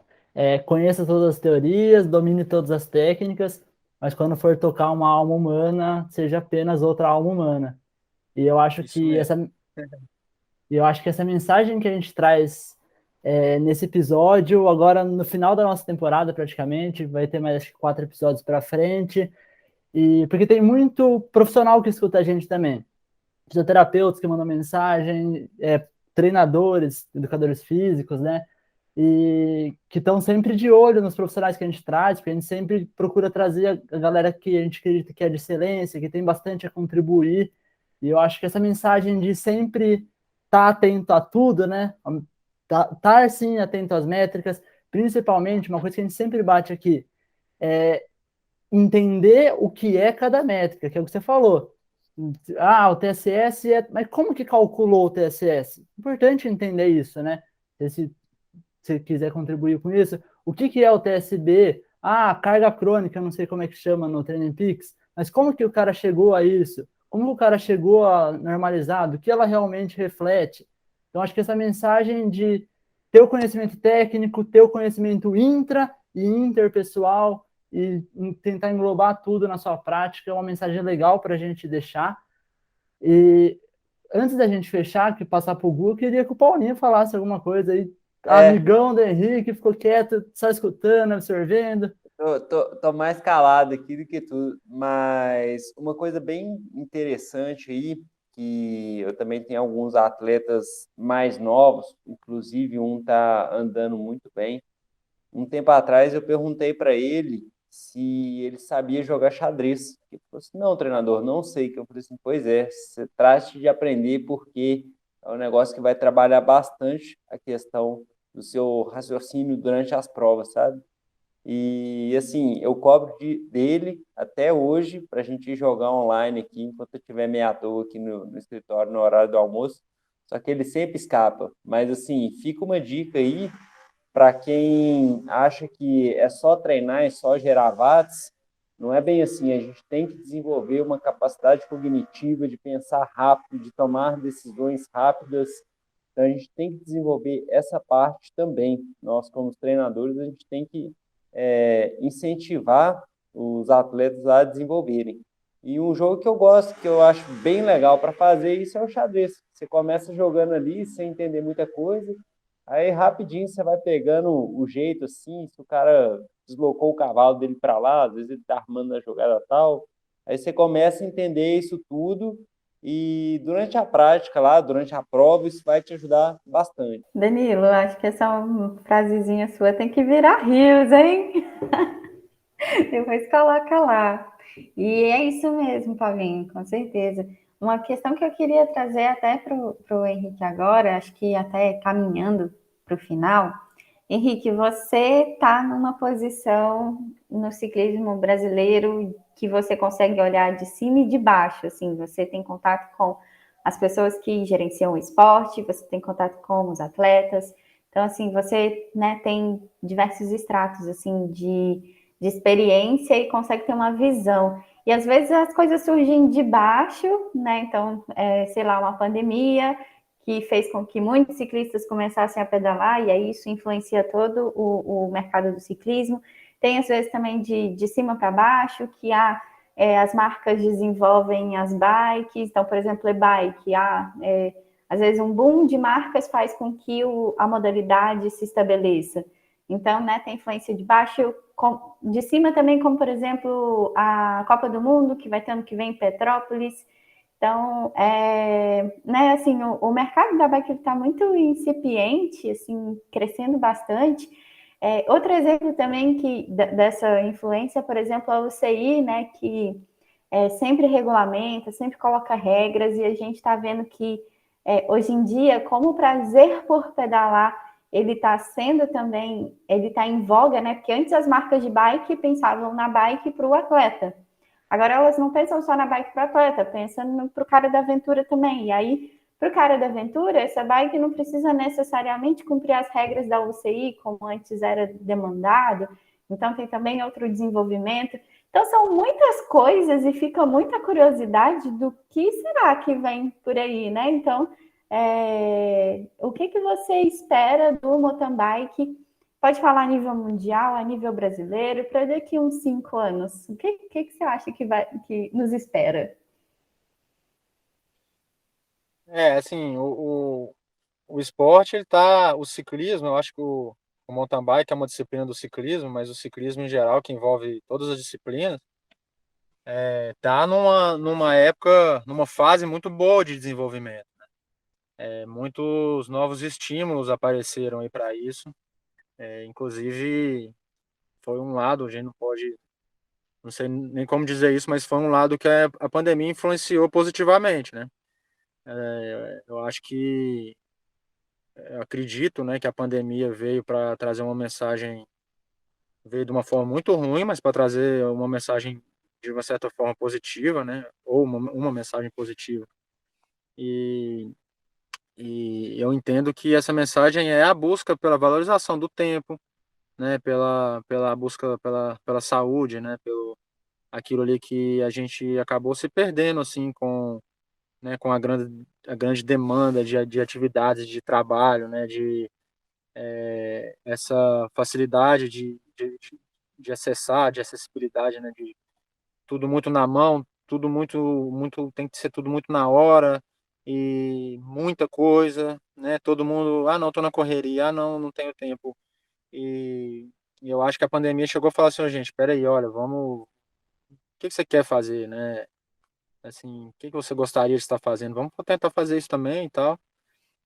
conheça todas as teorias, domine todas as técnicas, mas quando for tocar uma alma humana, seja apenas outra alma humana. E eu acho Isso que mesmo. essa mensagem que a gente traz nesse episódio, agora no final da nossa temporada, praticamente, vai ter mais acho que 4 episódios para frente, e porque tem muito profissional que escuta a gente também. Fisioterapeutas que mandam mensagem, treinadores, educadores físicos, né? E que estão sempre de olho nos profissionais que a gente traz, porque a gente sempre procura trazer a galera que a gente acredita que é de excelência, que tem bastante a contribuir. E eu acho que essa mensagem de sempre estar atento a tudo, né? Estar sim atento às métricas, principalmente uma coisa que a gente sempre bate aqui, é entender o que é cada métrica, que é o que você falou. Ah, o TSS Mas como que calculou o TSS? Importante entender isso, né? Se você quiser contribuir com isso. O que é o TSB? Ah, carga crônica, eu não sei como é que chama no Training Peaks, mas como que o cara chegou a isso? Como o cara chegou a normalizado? O que ela realmente reflete? Então, acho que essa mensagem de ter o conhecimento técnico, ter o conhecimento intra e interpessoal, e tentar englobar tudo na sua prática é uma mensagem legal para a gente deixar. E antes da gente fechar, que passar para o Gu, eu queria que o Paulinho falasse alguma coisa aí. Amigão do Henrique, ficou quieto, só escutando, absorvendo. Tô mais calado aqui do que tudo, mas uma coisa bem interessante aí, que eu também tenho alguns atletas mais novos, inclusive um tá andando muito bem. Um tempo atrás eu perguntei para ele se ele sabia jogar xadrez. Ele falou assim, não, treinador, não sei. Eu falei assim, pois é, você trate de aprender porque é um negócio que vai trabalhar bastante a questão do seu raciocínio durante as provas, sabe? E assim, eu cobro dele até hoje para a gente ir jogar online aqui, enquanto eu estiver meio à toa aqui no escritório, no horário do almoço. Só que ele sempre escapa. Mas assim, fica uma dica aí para quem acha que é só treinar e só gerar watts. Não é bem assim. A gente tem que desenvolver uma capacidade cognitiva de pensar rápido, de tomar decisões rápidas. Então, a gente tem que desenvolver essa parte também. Nós, como treinadores, a gente tem que incentivar os atletas a desenvolverem. E um jogo que eu gosto, que eu acho bem legal para fazer isso, é o xadrez. Você começa jogando ali sem entender muita coisa, aí rapidinho você vai pegando o jeito assim, se o cara deslocou o cavalo dele para lá, às vezes ele está armando a jogada tal. Aí você começa a entender isso tudo e durante a prática lá, durante a prova, isso vai te ajudar bastante. Danilo, acho que essa frasezinha sua tem que virar rios, hein? Depois coloca lá. E é isso mesmo, Paulinho, com certeza. Uma questão que eu queria trazer até para o Henrique agora, acho que até caminhando para o final, Henrique, você está numa posição no ciclismo brasileiro que você consegue olhar de cima e de baixo, assim, você tem contato com as pessoas que gerenciam o esporte, você tem contato com os atletas, então, assim, você, né, tem diversos estratos, assim, de experiência e consegue ter uma visão. E, às vezes, as coisas surgem de baixo, né, então, sei lá, uma pandemia que fez com que muitos ciclistas começassem a pedalar, e aí isso influencia todo o mercado do ciclismo. Tem, às vezes, também de cima para baixo, que as marcas desenvolvem as bikes, então, por exemplo, e-bike, às vezes um boom de marcas faz com que a modalidade se estabeleça. Então, né, tem influência de baixo, de cima também, como, por exemplo, a Copa do Mundo, que vai ter ano que vem em Petrópolis. Então, né, assim, o mercado da bike está muito incipiente, assim, crescendo bastante. Outro exemplo também dessa influência, por exemplo, a UCI, né, que sempre regulamenta, sempre coloca regras, e a gente está vendo que hoje em dia, como o prazer por pedalar, ele está sendo também, ele está em voga, né? Porque antes as marcas de bike pensavam na bike para o atleta. Agora elas não pensam só na bike para o atleta, pensam para o cara da aventura também. E aí, para o cara da aventura, essa bike não precisa necessariamente cumprir as regras da UCI, como antes era demandado. Então, tem também outro desenvolvimento. Então, são muitas coisas e fica muita curiosidade do que será que vem por aí, né? Então, o que você espera do mountain bike? Pode falar a nível mundial, a nível brasileiro, para daqui uns 5 anos. O que você acha que nos espera? Assim, o esporte, o ciclismo, eu acho que o mountain bike é uma disciplina do ciclismo, mas o ciclismo em geral, que envolve todas as disciplinas, tá numa época, numa fase muito boa de desenvolvimento. Muitos novos estímulos apareceram aí para isso. Inclusive, foi um lado, a gente não pode, não sei nem como dizer isso, mas foi um lado que a pandemia influenciou positivamente, né? Eu acho que, eu acredito, né, que a pandemia veio para trazer uma mensagem, veio de uma forma muito ruim, mas para trazer uma mensagem de uma certa forma positiva, né? Ou uma mensagem positiva. E, e eu entendo que essa mensagem é a busca pela valorização do tempo, né? Pela busca pela saúde, né? Pelo aquilo ali que a gente acabou se perdendo assim com, né, com a grande demanda de atividades de trabalho, né? De essa facilidade de acessar, de acessibilidade, né? De tudo muito na mão, tudo muito tem que ser tudo muito na hora e muita coisa, né? Todo mundo, não, tô na correria, não tenho tempo. E, e eu acho que a pandemia chegou a falar assim, gente, espera aí, olha, vamos, o que você quer fazer, né? Assim, o que você gostaria de estar fazendo? Vamos tentar fazer isso também e tal.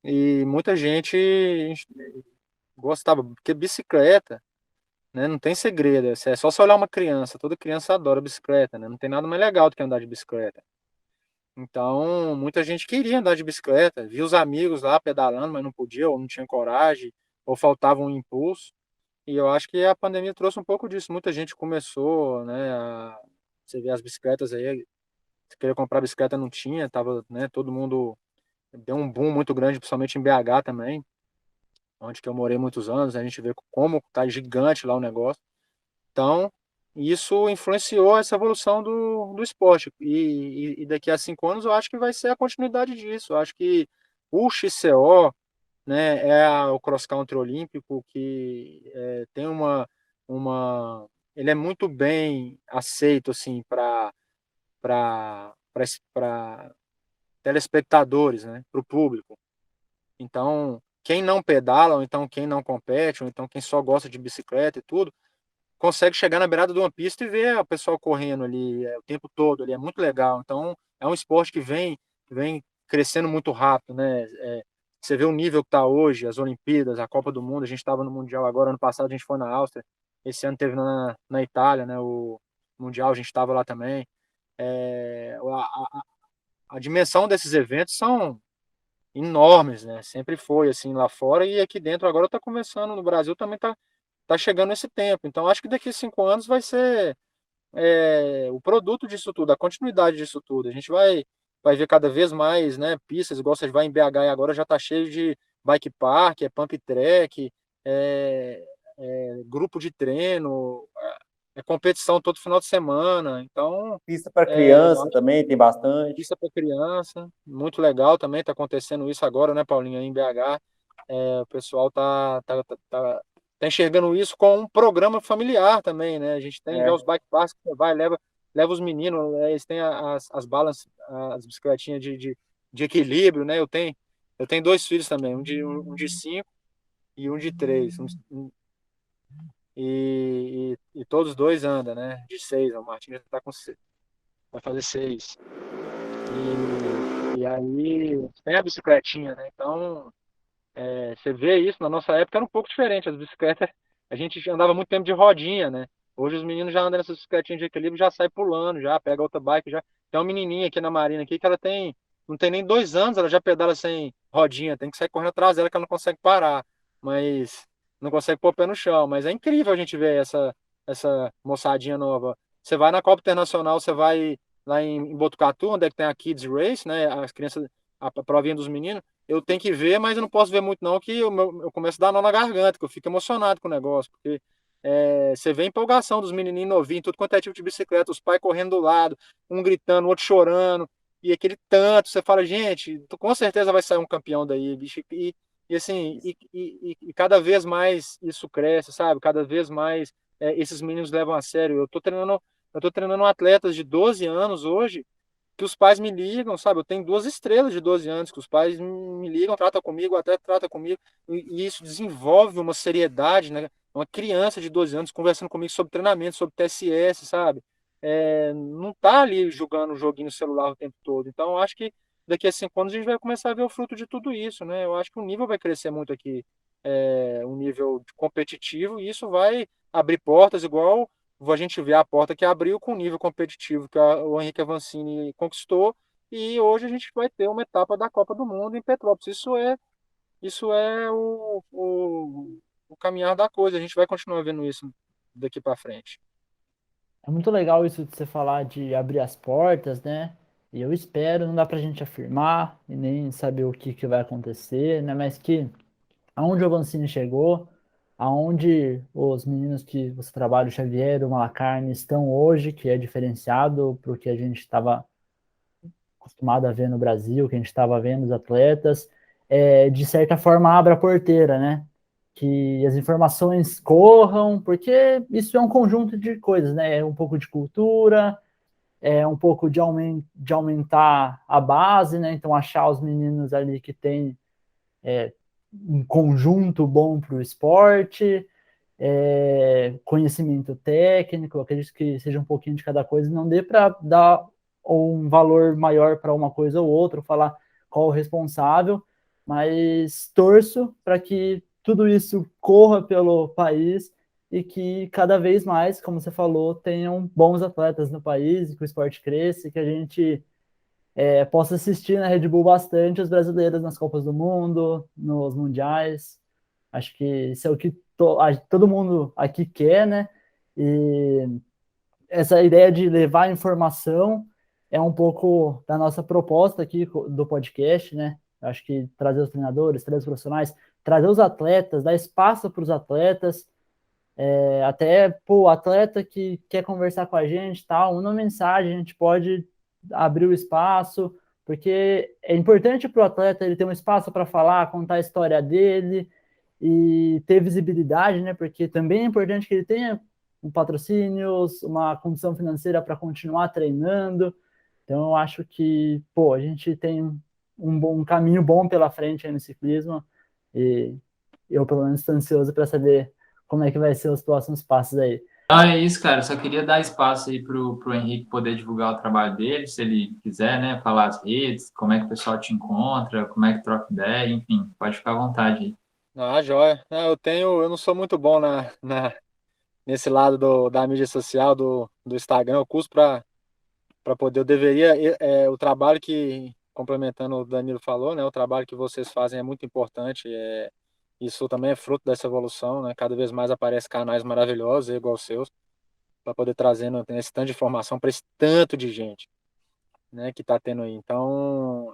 E muita gente gostava, porque bicicleta, né, não tem segredo, é só você olhar uma criança, toda criança adora bicicleta, né? Não tem nada mais legal do que andar de bicicleta. Então, muita gente queria andar de bicicleta, via os amigos lá pedalando, mas não podia, ou não tinha coragem, ou faltava um impulso. E eu acho que a pandemia trouxe um pouco disso. Muita gente começou, né, você vê as bicicletas aí, você queria comprar bicicleta, não tinha, tava, né, todo mundo deu um boom muito grande, principalmente em BH também, onde que eu morei muitos anos, a gente vê como tá gigante lá o negócio. Então, isso influenciou essa evolução do esporte. E daqui a 5 anos eu acho que vai ser a continuidade disso. Eu acho que o XCO, né, o cross country olímpico, que tem ele é muito bem aceito assim para telespectadores, né, para o público. Então, quem não pedala, ou então quem não compete, ou então quem só gosta de bicicleta e tudo, consegue chegar na beirada de uma pista e ver o pessoal correndo ali o tempo todo, ali é muito legal. Então, é um esporte que vem crescendo muito rápido, né? Você vê o nível que está hoje, as Olimpíadas, a Copa do Mundo, a gente estava no Mundial agora, ano passado a gente foi na Áustria, esse ano teve na Itália, né? O Mundial, a gente estava lá também. A dimensão desses eventos enormes, né? Sempre foi assim lá fora e aqui dentro agora está começando, no Brasil também tá chegando esse tempo. Então acho que daqui a 5 anos vai ser o produto disso tudo, a continuidade disso tudo. A gente vai ver cada vez mais, né, pistas, igual você vai em BH e agora já está cheio de bike park, pump track, grupo de treino, competição todo final de semana. Então, Pista para eu criança acho também, tem bastante. pista para criança, muito legal também, está acontecendo isso agora, né, Paulinho, aí em BH. O pessoal tá enxergando isso com um programa familiar também, né? A gente tem já os É. bike parks que você vai, leva os meninos, eles têm as balance, as bicicletinhas de equilíbrio, né? Eu tenho 2 filhos também, um de 5 e um de 3. E todos dois andam, né? De 6, o Martin já tá com 6, vai fazer 6. E aí tem a bicicletinha, né? Então, você vê isso, na nossa época era um pouco diferente. As bicicletas, a gente andava muito tempo de rodinha, né? Hoje os meninos já andam nessas bicicletinhas de equilíbrio, já sai pulando, já pega outra bike, já. Tem uma menininha aqui na Marina aqui que ela não tem nem 2 anos, ela já pedala sem rodinha, tem que sair correndo atrás dela que ela não consegue parar, mas não consegue pôr o pé no chão. Mas é incrível a gente ver essa moçadinha nova. Você vai na Copa Internacional, você vai lá em Botucatu, onde é que tem a Kids Race, né? As crianças, a provinha dos meninos. Eu tenho que ver, mas eu não posso ver muito não, que eu começo a dar nó na garganta, que eu fico emocionado com o negócio, porque você vê a empolgação dos menininhos novinhos, tudo quanto é tipo de bicicleta, os pais correndo do lado, um gritando, o outro chorando, e aquele tanto, você fala, gente, com certeza vai sair um campeão daí, bicho, e assim, e cada vez mais isso cresce, sabe? Cada vez mais esses meninos levam a sério. Eu tô treinando atletas de 12 anos hoje, que os pais me ligam, sabe? Eu tenho 2 estrelas de 12 anos, que os pais me ligam, tratam comigo, até trata comigo, e isso desenvolve uma seriedade, né? Uma criança de 12 anos conversando comigo sobre treinamento, sobre TSS, sabe? Não tá ali jogando um joguinho no celular o tempo todo. Então, eu acho que daqui a 5 anos a gente vai começar a ver o fruto de tudo isso, né? Eu acho que o nível vai crescer muito aqui, um nível competitivo, e isso vai abrir portas igual a gente vê a porta que abriu com o nível competitivo que o Henrique Avancini conquistou, e hoje a gente vai ter uma etapa da Copa do Mundo em Petrópolis. Isso é o caminhar da coisa. A gente vai continuar vendo isso daqui para frente. É muito legal isso de você falar de abrir as portas, né? E eu espero, não dá pra gente afirmar e nem saber o que vai acontecer, né? Mas que aonde o Avancini chegou, aonde os meninos que você trabalha, o Xavier, o Malacarne, estão hoje, que é diferenciado para o que a gente estava acostumado a ver no Brasil, que a gente estava vendo os atletas, de certa forma abre a porteira, né? Que as informações corram, porque isso é um conjunto de coisas, né? É um pouco de cultura, é um pouco de aumentar a base, né? Então achar os meninos ali que tem um conjunto bom para o esporte, conhecimento técnico, acredito que seja um pouquinho de cada coisa, não dê para dar um valor maior para uma coisa ou outra, falar qual o responsável, mas torço para que tudo isso corra pelo país e que cada vez mais, como você falou, tenham bons atletas no país, que o esporte cresça e que a gente possa assistir na Red Bull bastante os brasileiros nas Copas do Mundo, nos Mundiais. Acho que isso é o que todo mundo aqui quer, né? E essa ideia de levar informação é um pouco da nossa proposta aqui do podcast, né? Acho que trazer os treinadores, trazer os profissionais, trazer os atletas, dar espaço para os atletas, até o atleta que quer conversar com a gente, tal, uma mensagem, a gente pode abrir o espaço, porque é importante para o atleta ele ter um espaço para falar, contar a história dele e ter visibilidade, né? Porque também é importante que ele tenha um patrocínio, uma condição financeira para continuar treinando. Então, eu acho que, a gente tem um caminho bom pela frente aí no ciclismo e eu, pelo menos, estou ansioso para saber como é que vai ser os próximos passos aí. Então é isso, cara. Eu só queria dar espaço aí pro Henrique poder divulgar o trabalho dele, se ele quiser, né? Falar as redes, como é que o pessoal te encontra, como é que troca ideia, enfim, pode ficar à vontade aí. Ah, joia. Eu não sou muito bom nesse lado da mídia social, do Instagram. Eu custo para poder, o trabalho complementando o Danilo falou, né, o trabalho que vocês fazem é muito importante, isso também é fruto dessa evolução, né, cada vez mais aparecem canais maravilhosos, igual os seus, para poder trazendo esse tanto de informação para esse tanto de gente, né, que está tendo aí. Então,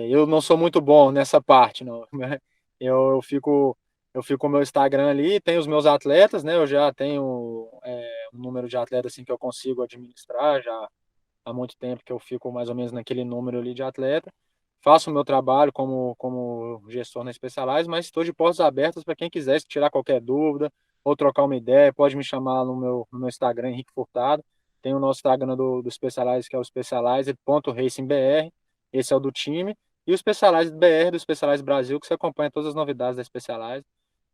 eu não sou muito bom nessa parte, não, né? Eu fico com o meu Instagram ali, tenho os meus atletas, né? Eu já tenho um número de atletas assim que eu consigo administrar já há muito tempo que eu fico mais ou menos naquele número ali de atleta. Faço o meu trabalho como gestor na Specialized, mas estou de portas abertas para quem quiser tirar qualquer dúvida ou trocar uma ideia, pode me chamar no meu Instagram, Henrique Furtado. Tem o nosso Instagram do Specialized, que é o specialized.racingbr, esse é o do time, e o Specialized BR do Specialized Brasil, que você acompanha todas as novidades da Specialized.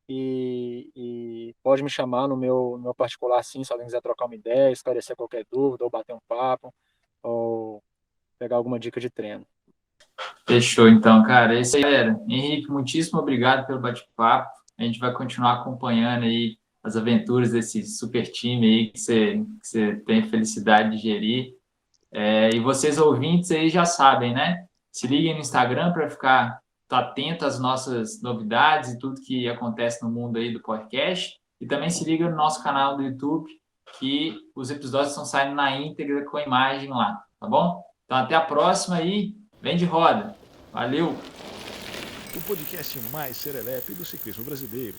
E pode me chamar no meu particular, sim, se alguém quiser trocar uma ideia, esclarecer qualquer dúvida, ou bater um papo, ou pegar alguma dica de treino. Fechou, então, cara. É isso aí, galera. Henrique, muitíssimo obrigado pelo bate-papo. A gente vai continuar acompanhando aí as aventuras desse super time aí que você tem felicidade de gerir. E vocês ouvintes aí já sabem, né? Se liguem no Instagram para ficar atento às nossas novidades e tudo que acontece no mundo aí do podcast. E também se liga no nosso canal do YouTube, que os episódios estão saindo na íntegra com a imagem lá, tá bom? Então até a próxima aí. Vem de roda. Valeu! O podcast mais serelepe do ciclismo brasileiro.